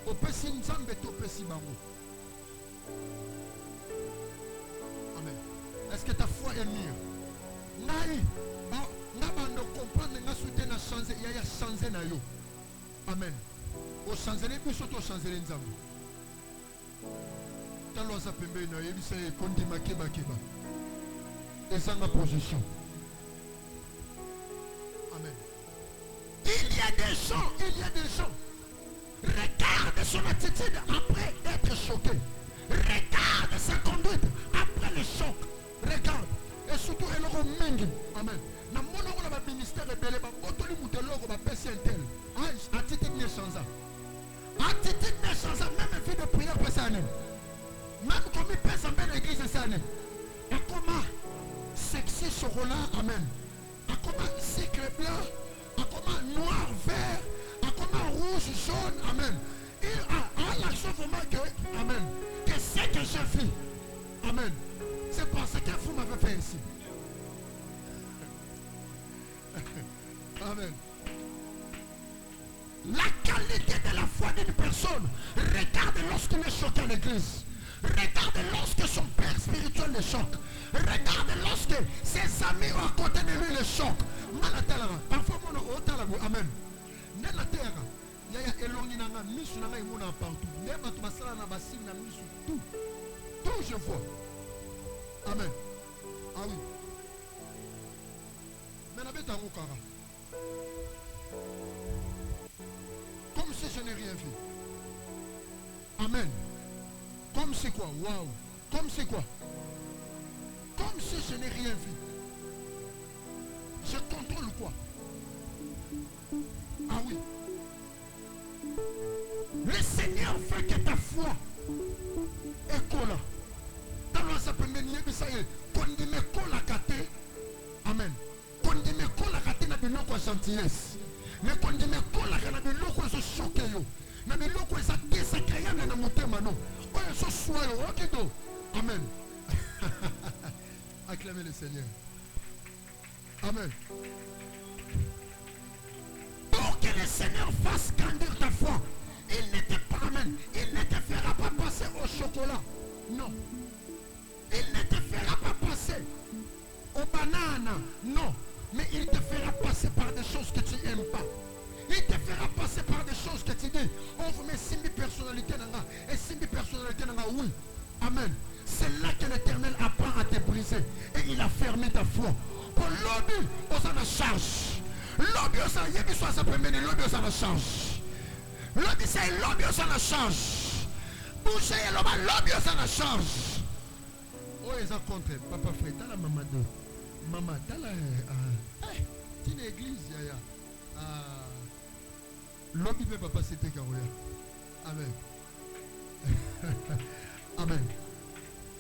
Au pessi nzambe to pessi bango. Amen. Est-ce que ta foi est mieux? Nai, n'abandon comprendre nga soute na changer, il y a changer na yo. Amen. Au changer les bus, au changer les nzambe. Talo za pembe na yebi se kondi makeba keba. Ezanga position. Amen. Il y a des gens. Regarde son attitude après être choqué. Regarde sa conduite après le choc. Regarde. Et surtout, elle aura mingi. Amen. Na mono ko na ministère ebele ba botoli muteloko ba pesi intel. Attitude ne change. Attitude ne change même vie de prière pour ça. Même comme il pèse en belle église ça. Et comment sexy ce rôle-là. Amen. Et comment cycle blanc. Et comment noir, vert. Comment rouge, jaune, amen. Il a l'action vraiment que, amen, que c'est que je vis, amen. C'est parce que vous m'avez fait ici. Amen. La qualité de la foi d'une personne, regarde lorsqu'il est choqué à l'église. Regarde lorsque son père spirituel le choque. Regarde lorsque ses amis à côté de lui le choquent. Parfois, amen. Dans la terre, il y a élongé dans la mise sur la main partout. Même à toi, ça na bassine na mise tout. Tout je vois. Amen. Ah oui. Mais la bête à Rokara. Comme si je n'ai rien fait. Amen. Comme c'est quoi? Waouh. Comme c'est quoi? Comme si je n'ai rien fait. Je contrôle quoi? Ah oui. Le Seigneur fait que ta foi est cola. Dans sa première ligne, ça y est. Condime cola kate. Amen. Condime cola kate na biloko gentillesse. Mais condime cola na biloko so choqué yo. Na biloko ça désagréable na motema non. Oyo so soyo okido. Amen. Acclamez le Seigneur. Amen. Pour que le Seigneur fasse grandir ta foi, il ne te pas, amen, il ne te fera pas passer au chocolat. Non. Il ne te fera pas passer aux bananes. Non. Mais il te fera passer par des choses que tu n'aimes pas. Il te fera passer par des choses que tu dis. On vous met 6000 personnalités dans là. Et 6000 personnalités dans là, oui. Amen. C'est là que l'Éternel apprend à te briser. Et il a fermé ta foi. Pour l'obus, on s'en a charge. L'obus, ça y est, soit sa première, l'obus, ça la charge. L'obus, c'est l'obus, ça la charge. Boucher, l'obus, ça la charge. Oh, ils ont compté. Papa frère, t'as la maman de. Maman, t'as la. Tu es l'église, yaya. L'homme ne peut pas passer tes carrières. Amen. Amen.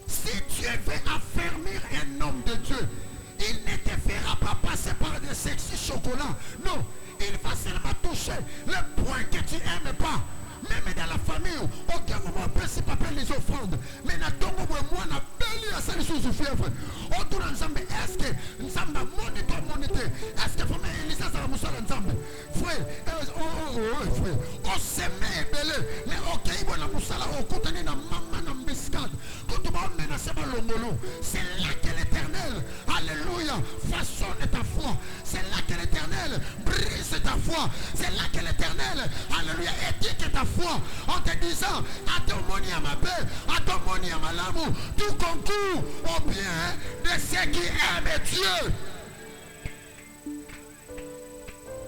Si Dieu veut affermir un homme de Dieu, il ne te fera pas passer par des sexy chocolats. Non, il va seulement toucher le point que tu n'aimes pas. Même dans la famille, aucun moment on peut se paper les offrandes. Mais dans ton moment, moi, on a béni à celle sous fièvre. Autour d'ensemble, est-ce que nous sommes monité? Est-ce que vraiment Elisa ça va mousser ensemble? Frère, frère, on s'est mis belé. Mais ok, il va la mousser là, on continue dans maman dans biscade. Quand on va menacer par l'ongolo, c'est là que l'Éternel, alléluia, façonne ta foi. C'est là que l'Éternel brise ta foi. C'est là que l'Éternel, alléluia, éthique ta foi en te disant à ton moni à ma paix, à ton moni à ma l'amour, tout concourt au bien de ceux qui aiment Dieu.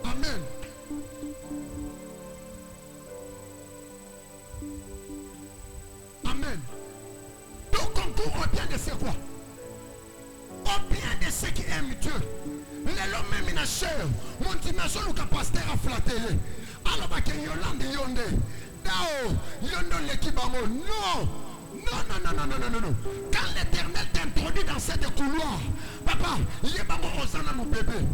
Amen. Amen. Tout concourt au bien de ceux quoi? Au bien de ceux qui aiment Dieu. L'homme même in chair, mon dimanche, le pasteur a flatté. Alors, que Yolande Yonde, Dao, Yondo l'Ekibamo, non, non. Quand l'Éternel t'introduit dans cette couloir, papa, il est bango osana nos bébés.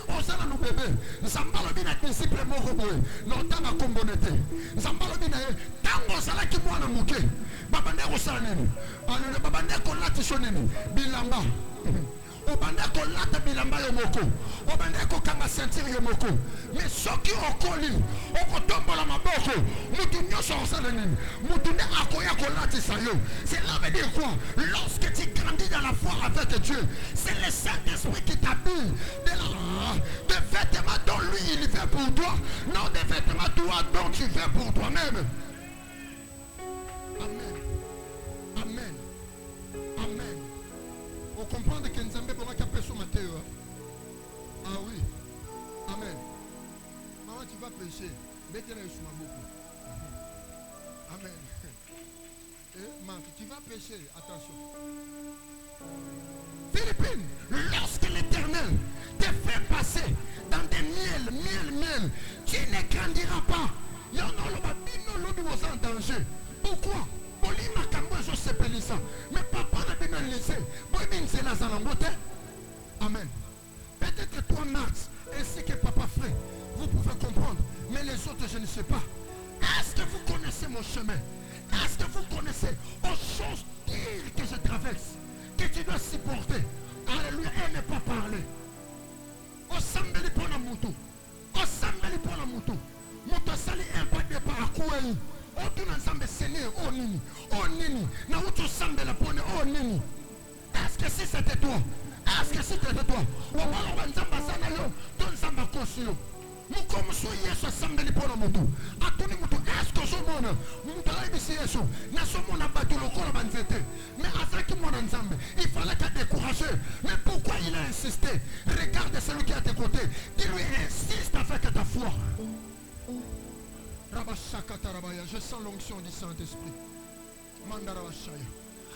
Osana nos bébés. Zambalo bina disciple moroboe. Non, tanga kombonete. Zambalo bina tango sala ki mwana muke. Babande osana nini. Alors, babande kolati shonini. Bilamba. Obanda ko lata bilamba yo moko, obanda ko kanga sentir yo moko, mais soki okoli okotombola maboko mutu nyonso osala nini mutu ne akoya ko latisa yo. Cela veut dire quoi? Lorsque tu grandis dans la foi avec Dieu, c'est le Saint-Esprit qui t'habille de vêtements dont lui il fait pour toi, non des vêtements toi dont tu fais pour toi-même. Amen. Amen. Amen. Vous comprenez que nous avons besoin de son Matthieu. Ah oui. Amen. Maman, tu vas pécher. Mettez-le sur ma boucle. Amen. Et Marc, tu vas pécher. Attention. Philippines, lorsque l'Éternel te fait passer dans des miel, tu ne grandiras pas. Il y en a qui sont en danger. Pourquoi? Mais papa n'a pas laissé. Amen. Peut-être toi, Marx, ainsi que papa frère, vous pouvez comprendre. Mais les autres, je ne sais pas. Est-ce que vous connaissez mon chemin? Est-ce que vous connaissez aux choses dures que je traverse, que tu dois supporter? Alléluia, elle n'est pas parlé. Au sambeli pour la moto. Au sambeli pour la moto. Moto sali impacté par Akouaï. O tu n'ensemble Seigneur, oh nini, na utu sambe la pone, oh nini. Est-ce que si c'était toi? Est-ce que si c'était toi? O malo wanzamba sana yo, ton samba kosio. Mukomu so yeso sambe li pona mutu. Atuni mutu, est-ce que so mona? Mutu la ibisi yeso, na so mona batu lokola banzete. Mais azaki mona nzambe, il fallait qu'à décourager. Mais pourquoi il a insisté? Regarde celui qui est à tes côtés. Dis-lui, insiste avec ta foi. Je sens l'onction du Saint-Esprit.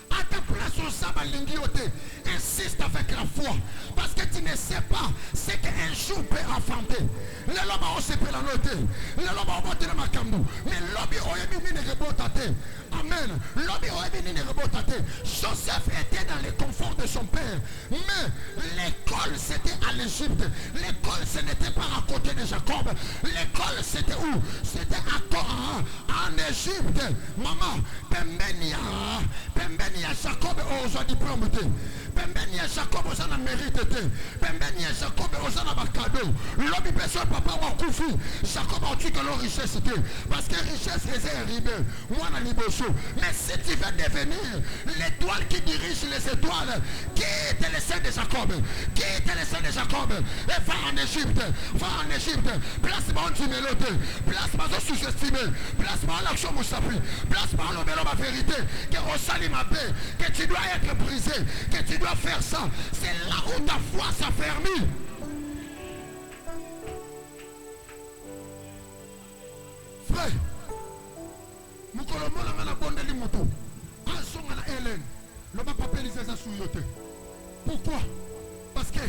À ta place au sabbat l'ingioté, insiste avec la foi. Parce que tu ne sais pas ce qu'un jour peut enfanter. Le loba o sepe la note. Le loba o bote la makambu. Mais l'obi o ebi mine rebotate. Amen. L'obi o ebi mine rebotate. Joseph était dans le confort de son père. Mais l'école c'était à l'Égypte. L'école ce n'était pas à côté de Jacob. L'école c'était où? C'était en Égypte. Maman, Pembenia. Jacob osa diplôme te. Pembeni Jacob osa na mérite te. Pembeni Jacob osa na bakado. Lobi personne papa wa kufi. Jacob a tué que leur richesse te. Parce que richesse est arrivée. Moi na liboso. Mais si tu veux devenir l'étoile qui dirige les étoiles, quitte les seins de Jacob. Quitte les seins de Jacob. Et va en Égypte. Va en Égypte. Place-moi en timélote. Place-moi en sous-estimé. Place-moi en l'action moussapi. Place-moi en l'obélo ma vérité. Que au salut ma paix. Que tu dois être brisé. Que tu dois faire ça. C'est là où ta foi s'affermit. Frère, nous colomons la bonne de l'imoto. En son à la Hélène, le papa pélisé sa souilloté. Pourquoi? Parce que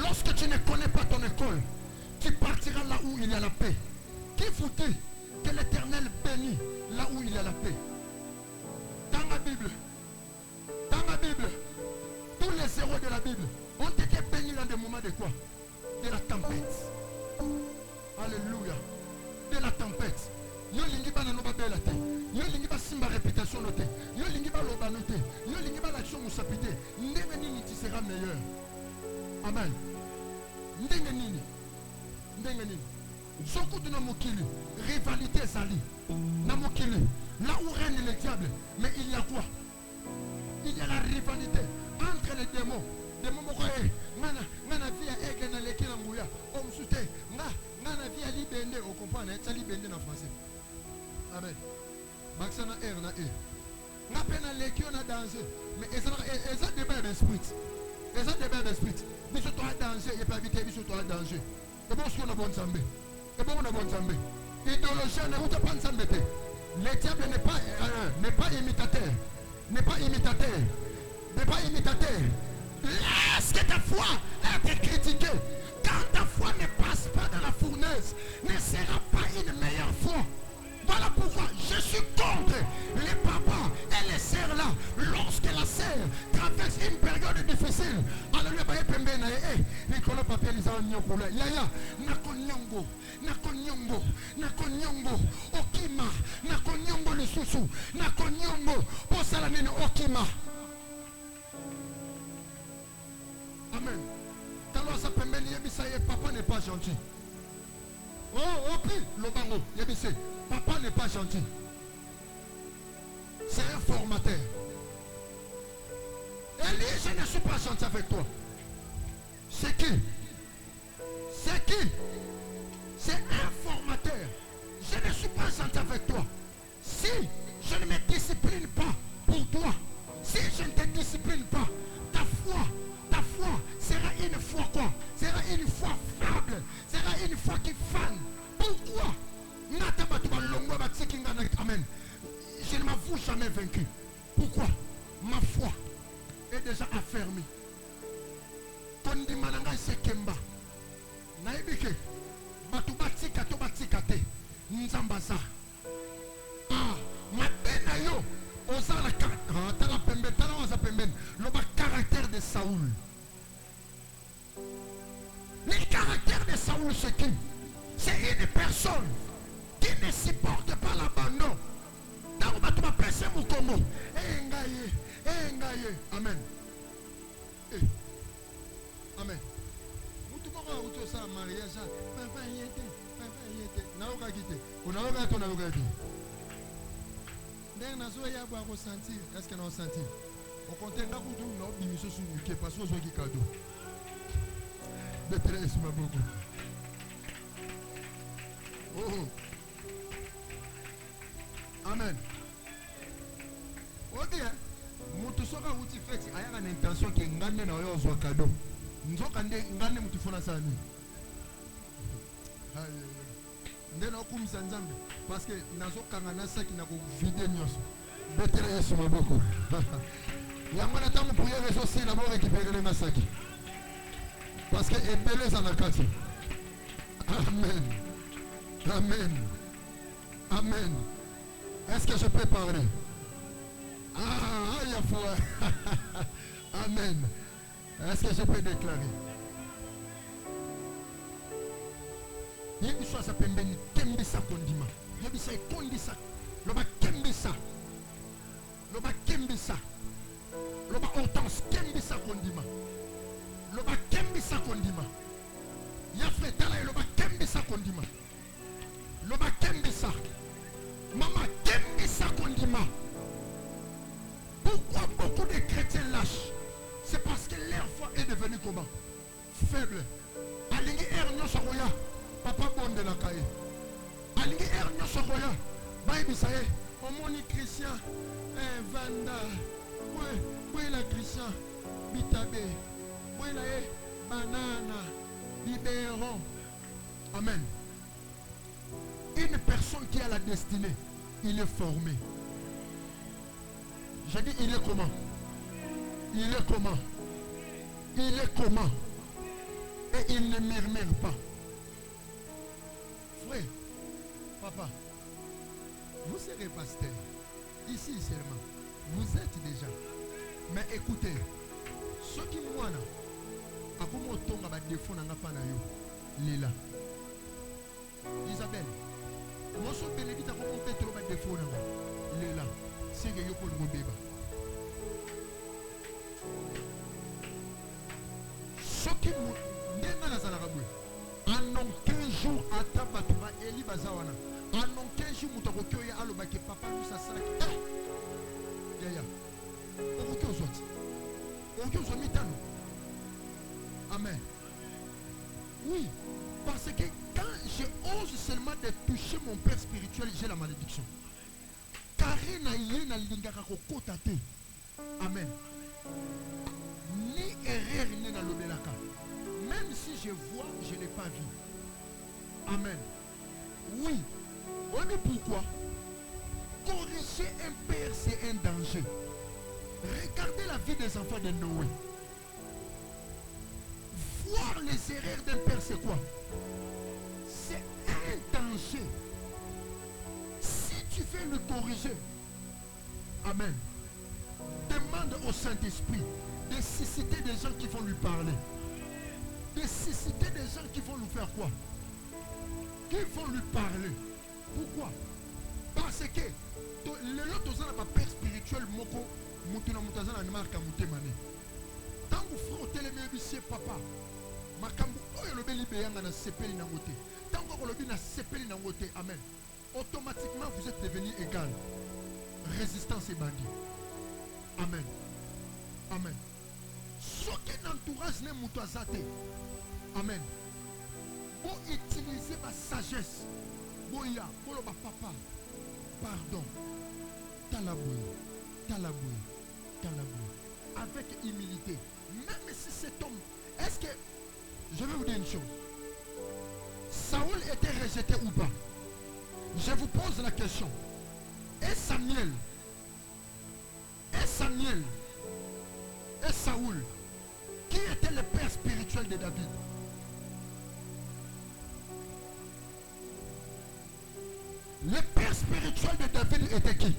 lorsque tu ne connais pas ton école, tu partiras là où il y a la paix. Qui vous dit que l'Éternel bénit là où il y a la paix? Dans la Bible, tous les héros de la Bible ont été bénis dans des moments de quoi? De la tempête. Alléluia. De la tempête. Yo lingi ba na no ba bela te. Yo lingi ba simba réputation noté. Yo lingi ba loba noté. Yo lingi ba l'action musapité. Ndenge nini tu seras meilleur. Amen. Ndenge nini. Ndenge nini. Soko de na mokili. Rivalité zali. Na mokili. Là où règne le diable. Mais il y a quoi? Il y a la rivalité entre les démons. Démons mokoe. Ngana via ege na leki na nguya. Om sute. Ngana via libende. Vous comprenez? Ça libende en français. Amen. Maxana R na E. Nga pena leki on a danger. Mais ça débat d'esprit. Et ça débat d'esprit. Mais ce toi danger et pas vite. Mais ce toi danger. Et bon ce qu'on a bon zambé. Et bon on a bon zambé. Idéologie ne vous pas zambé. Le diable n'est pas imitateur. N'est pas imitateur. N'est pas imitateur. Laisse que ta foi être critiquée. Quand ta foi ne passe pas dans la fournaise, ne sera pas une meilleure foi. Voilà pourquoi je suis contre les papas et les sœurs là. Lorsque la sœur traverse une période difficile, alléluia, Nicolas Papier, les amis, Yaya, Nakonyongo, Nakonyongo, Nakonyongo, Okima, Nakonyongo le sousou, Nakonyongo, Posalamine Okima. Amen. Talo sa pembeni yebisa ye papa n'est pas gentil. Oh, ok, Lobango, yebise, papa n'est pas gentil. C'est un formateur. Elie, je ne suis pas gentil avec toi. C'est qui? C'est qui? C'est un formateur. Je ne suis pas gentil avec toi. Si je ne me discipline pas pour toi, si je ne te discipline pas, ta foi sera une foi quoi? Sera une foi faible. Sera une foi qui fane. Pourquoi? Amen. Je ne m'avoue jamais vaincu. Pourquoi? Ma foi est déjà affermie. Tondi mananga sekemba. Naibike. Batubatika tobatika te. Nzambaza. Ah, mabena yo. Osala tala pembe, tala osa pembe. Le caractère de Saoul. Le caractère de Saoul, c'est qui? C'est une personne qui ne supporte pas l'abandon. Dans le tu vas presser mon Congo. Amen. Amen. Tu vas ça mariage. Papa y était. Naoka quitté. On a regardé ton avocat. Ressentir. Est-ce qu'on a ressenti? Au contraire, nous avons mis ce sous parce que nous avons cadeau. Détresse ma beaucoup. Oh. Amen. Ok. Mutu soka uti feti aya na intention ke ngane na yo zo cadeau. Nzoka ngane mutu fona sani. Ndeno kumisa nzambe parce que nazo kangana saki na ko vide nyonso. Détresse ma beaucoup. Yamana tamu pour y aussi na mo récupérer na saki. Parce que ebele zanakati. Amen. Amen. Amen. Est-ce que je peux parler? Ah, il y a foi. Amen. Est-ce que je peux déclarer? Il y a une chose à pembeni kembisa kondima. Il y a une chose kondisa. Loba kembisa. Loba kembisa. Loba hortense kembisa kondima. Loba kembisa kondima. Yafre tala loba kembisa kondima. Loba kembisa. Maman kembisa kondima. Pourquoi beaucoup de chrétiens lâchent? C'est parce que leur foi est devenue comment? Faible. Alingi ernyo sokoya. Papa bonde la kaye. Alingi ernyo sokoya. Baïbi saye. Omoni Christian. Vanda. Oui la Christian. Bitabe. Oui la banana. Libéron. Amen. Une personne qui a la destinée, il est formé. J'ai dit, il est comment? Il est comment? Il est comment? Et il ne murmure pas. Frère, Papa, vous serez pasteur. Ici seulement. Vous êtes déjà. Mais écoutez, ceux qui m'ont dit, à comment on va défendre un enfant Lila. Isabelle, moi je bénédicte à comment on va défendre Lila. C'est que vous pouvez bébé. Ceux qui m'ont dit, en 15 jours à Tabatouba, Eli Bazawana. En 15 jours, nous avons dit que papa nous a sac. Yaya. On va aux autres. On va aux mitano. Amen. Oui. Parce que quand je ose seulement de toucher mon père spirituel, j'ai la malédiction. Karina yena lingaka kokotate. Amen. Ni erreur ni na lobelaka. Même si je vois, je n'ai pas vu. Amen. Oui. On est pourquoi? Corriger un père, c'est un danger. Regardez la vie des enfants de Noé. Voir les erreurs d'un père, c'est quoi? C'est un danger. Si tu veux le corriger, amen, demande au Saint-Esprit de susciter des gens qui vont lui parler. De susciter des gens qui vont lui faire quoi? Qui vont lui parler. Pourquoi? Parce que le lot de ma père spirituel moko mutuna mutazana ni marka mutemane. Tangu frotter les mains c'est papa. Makambu oyo lobeli beyanga na sepeli na ngote. Tangu ko lobi na sepeli na ngote. Amen. Automatiquement vous êtes devenus égal. Résistance et bandit. Amen. Amen. Ce qui n'entourage n'est mutazate. Amen. Pour utiliser ma sagesse. Boya, pour le papa. Pardon. Talaboui. Talaboui. Talaboui. Avec humilité. Même si cet homme. Est-ce que. Je vais vous dire une chose. Saoul était rejeté ou pas? Je vous pose la question. Et Samuel. Et Saoul. Qui était le père spirituel de David? Le père spirituel de David était qui?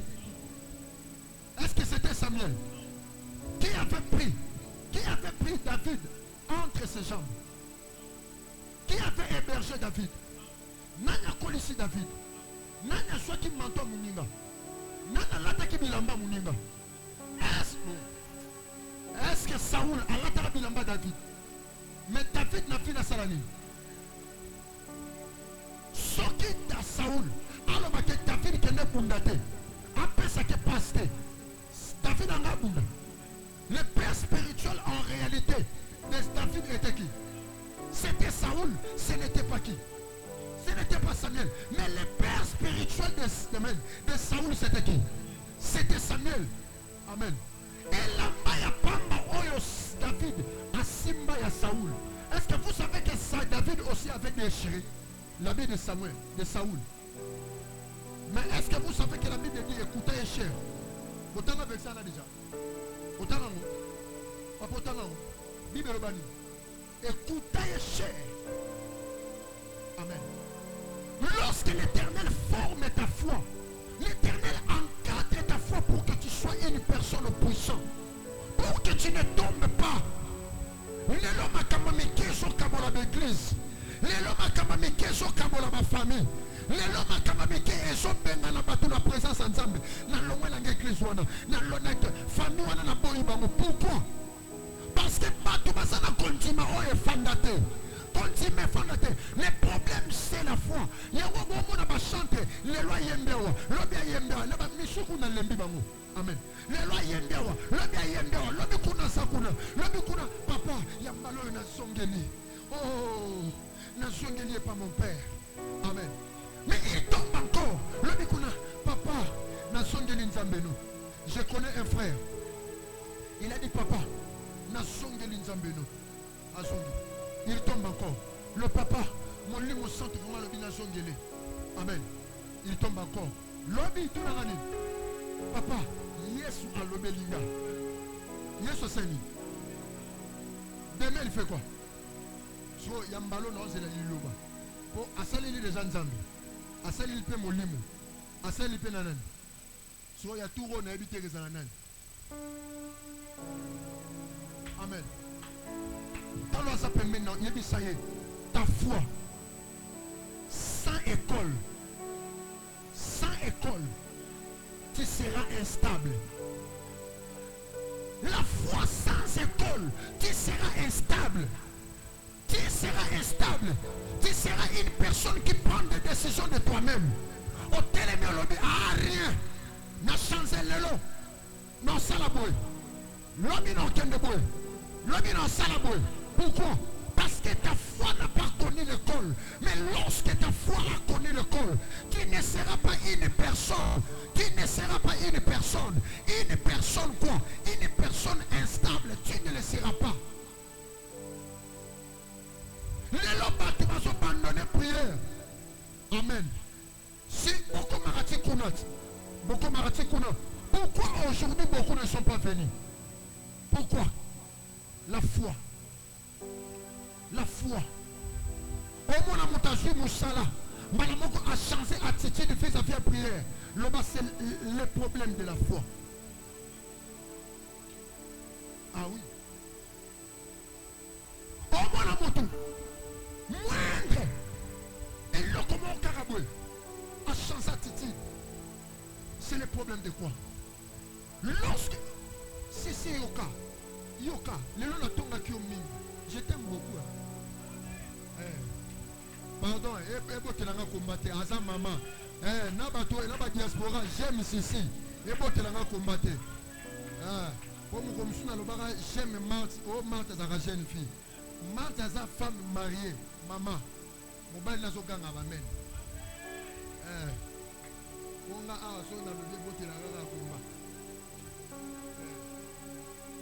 Est-ce que c'était Samuel? Qui avait pris David entre ses jambes? Qui avait hébergé David? Nanya kolisi David. Nanya swaki manto muninga. Nanya lataki bilamba muninga. Est-ce que Saoul a lataki bilamba David? Mais David n'a pas salani. Soki da Saoul. Alors que David qui n'est pas daté. Après ça qui est passé. David en a bounda. Le père spirituel en réalité de David était qui? C'était Saoul, ce n'était pas qui? Ce n'était pas Samuel. Mais le père spirituel de Saoul, c'était qui? C'était Samuel. Amen. Et la maya pamba oyo David a simba ya Saoul. Est-ce que vous savez que David aussi avait déchiré la vie de Samuel, de Saoul? Mais est-ce que vous savez que la Bible dit écoutez est cher? Autant avec ça là déjà. Autant là. Papa autant là. Bible Robani. Écoutez est cher. Amen. Lorsque l'Éternel forme ta foi, l'Éternel encadre ta foi pour que tu sois une personne puissante. Pour que tu ne tombes pas. Les hommes à Kamamike sont comme l'église. Les hommes à Kamamike sont comme ma famille. Les hommes à Kamamike sont bien dans la présence ensemble. Dans l'église, dans l'honnête famille, dans la pourquoi? Parce que Batoubasana continue à fondater. Continue fondater. Le problème c'est la foi. Il y a un moment où on va chanter. Les lois yembewa. L'obia yembewa. L'obia misukuna lembi bango. Amen. Les lois yembewa. L'obia yembewa. L'obia kuna sakuna. L'obia kuna. Papa, yambalo na songeli. Oh, na songeli pas mon père. Amen. Mais il tombe encore. L'obia kuna. Papa, na songeli nzambeno. Je connais un frère. Il a dit papa. Nasongeli nzambeno. Azongi. Il tombe encore. Le papa, mon lit me sent vraiment le bien nasongeli. Amen. Il tombe encore. Lobby tout la année. Papa, Yesu a lobelinga. Yesu seni. Demain il fait quoi? So yambalo non c'est la liloba. Pour assaler les gens nzambi. Asali lipe molimo. Asali lipe nanan. So ya tout on a habité les ananan. Amen. Alors ça peut maintenant, il dit ça y est, ta foi, sans école, tu seras instable. La foi sans école, tu seras instable. Tu seras instable. Tu seras une personne qui prend des décisions de toi-même. Au téléméologie, rien. N'a changé le lot. Non, ça la boue. L'homme n'a aucun de boue. L'homme n'a ça la boue. Pourquoi? Parce que ta foi n'a pas connu l'école. Mais lorsque ta foi a connu l'école, tu ne seras pas une personne. Tu ne seras pas une personne. Une personne quoi? Une personne instable. Tu ne le seras pas. Les lobes, tu vas abandonner prière. Amen. Si beaucoup marati kunat, beaucoup marati kunat. Pourquoi aujourd'hui beaucoup ne sont pas venus? Pourquoi? La foi. La foi. Au moins, on a Moussala. Malamoko a changé attitude de faire sa prière. Là-bas, c'est le problème de la foi. Ah oui. Au moins, on a moindre. Et le comment Caraboué a changé attitude. C'est le problème de quoi? Lorsque. Si Yoka, le long de ton Kyomi. Je t'aime beaucoup. Pardon, et combattre. Asa maman. Nabato et Naba diaspora, j'aime ceci. Et botelanga combattre. J'aime Marthe. Oh, Marthe est une jeune fille. Marthe est une femme mariée. Maman. Mobile n'a pas gagné. Amen.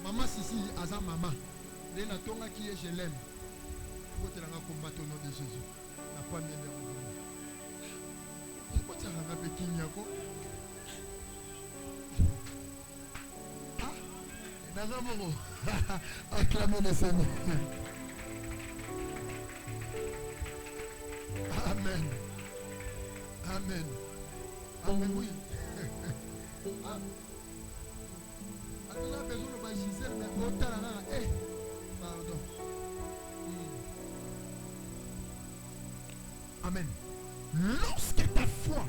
Maman Sissi, Asa maman. Les natonga qui est, je l'aime. Faut que tu combattre au nom de Jésus. La première de c'est quoi ça, un petit niako? Ah, Nazamoro. Acclamez le Seigneur. Amen. Amen. Amen, oui. Pardon. Amen. Lorsque ta foi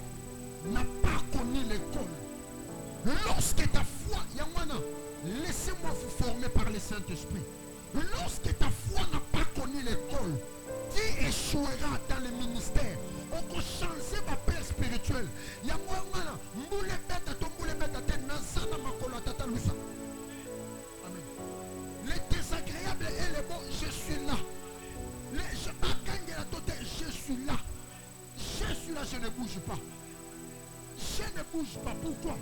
n'a pas connu l'école, lorsque ta foi, Yamana, laissez-moi vous former par le Saint-Esprit. Lorsque ta foi n'a pas connu l'école, tu échoueras dans le ministère. On peut changer ma paix spirituelle. Yamana, moule bête, ton moule bête, nazana makola tata lusa. Amen. Les désagréables et les bons, je suis là. Je suis là. Je suis là, je ne bouge pas. Je ne bouge pas. Pourquoi?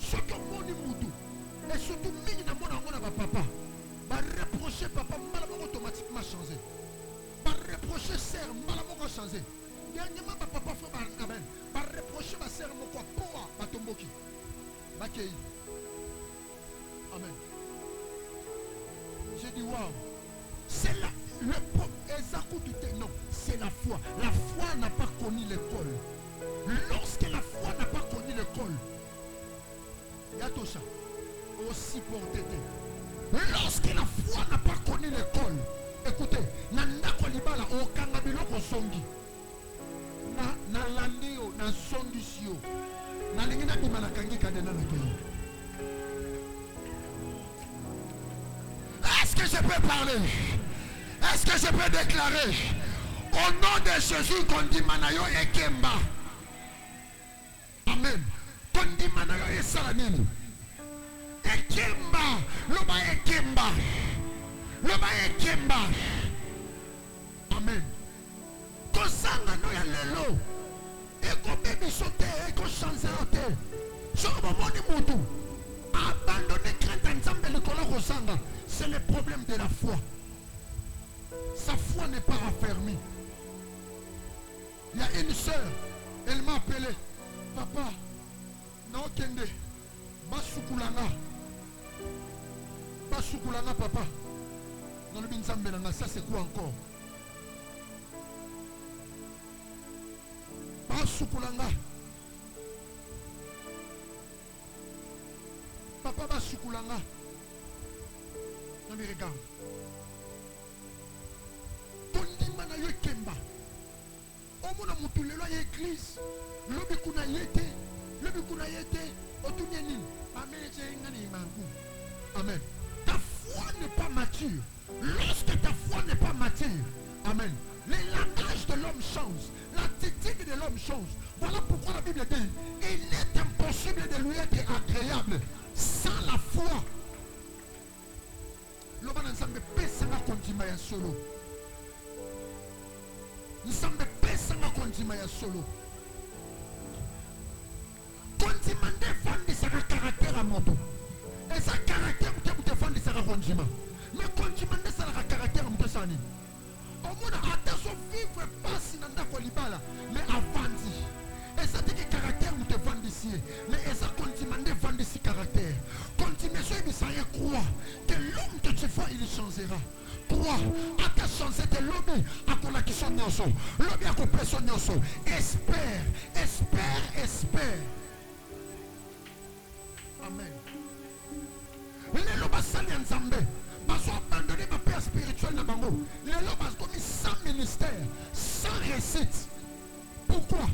Ce que mon moudou, et surtout, mon papa, va reprocher papa, malamoko automatiquement changé. Va reprocher sœur, malamoko changé. Dernièrement, papa fait amen. Va reprocher ma sœur, mon quoi, poa, batomboki. Bakei. Amen. J'ai dit, waouh. C'est là. Non, c'est la foi. La foi n'a pas connu l'école. Lorsque la foi n'a pas connu l'école, Yatosha, aussi porté. Lorsque la foi n'a pas connu l'école, écoutez, Nanda Kolibala, au Kangabilo Kosongi, na Landeo, na Sondisio, na Lingina Dimanakangi Kadena Nakei. Est-ce que je peux parler? Est-ce que je peux déclarer au nom de Jésus qu'on dit Manayo et Kemba? Amen. Qu'on dit Manayo et Salamini. Et Kemba. Loba et Kemba. Loba et Kemba. Amen. Qu'on sanga no ya lelo. Et qu'on bébé sauter et qu'on change à terre. Sur le moment du moutou. Abandonner crainte ensemble le colon au sanga. C'est le problème de la foi. Sa foi n'est pas raffermie. Il y a une soeur, elle m'a appelé. Papa, non kende, basukulanga. Basukulanga papa. Dans le binzambelanga, ça c'est quoi encore? sukulanga. Papa va sukulanga. Non mais regarde. Tondima na yo kemba. Omona mutu lelo ya église. Lobi kuna yete. Lobi kuna yete. Otunye nini? Amen. Amen. Ta foi n'est pas mature. Lorsque ta foi n'est pas mature. Amen. Les langages de l'homme changent. L'attitude de l'homme change. Voilà pourquoi la Bible dit, il est impossible de lui être agréable sans la foi. Loba nzambe pesa nga kondima ya solo. Nzambe pesa nga kondima ya solo. Kondima nde fandisaka caractère à moto. Et sa caractère te fandisaka kondima. Mais kondima nde salaka caractère à moto sani. Au moins attention vivre pas si nanda kolibala mais avandi. Et ça dit que caractère nous te vend ici. Mais ça continue de vendre ici caractère. Continue sur il s'arrête croire que l'homme que tu vois il changera. Crois à ta chance de l'homme à qu'on a qui son nyoso. L'homme à qu'on peut son nyoso. Espère, espère, espère. Amen. Les lobes sali nzambe. Parce abandonner ma père spirituel na bango. Les lobes comme sans ministère, sans récite. Pourquoi?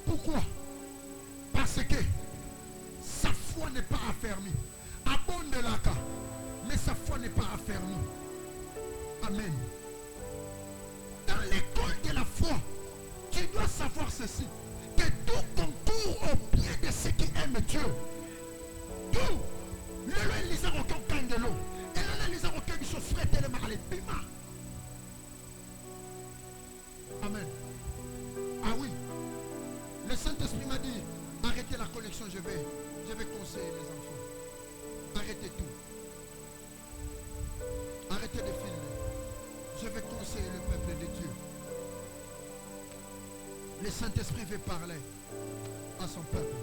Pourquoi? Parce que sa foi n'est pas affermie. Abonde l'aka, mais sa foi n'est pas affermie. Amen. Dans l'école de la foi, tu dois savoir ceci, que tout concourt au pied de ceux qui aiment Dieu. Tout. Le lisa aucun gagne de l'eau. Et le lisa aucun qui se ferait tellement à l'épima. Amen. Ah oui. Le Saint-Esprit m'a dit, arrêtez la collection, je vais conseiller les enfants. Arrêtez tout. Arrêtez de filmer. Je vais conseiller le peuple de Dieu. Le Saint-Esprit veut parler à son peuple.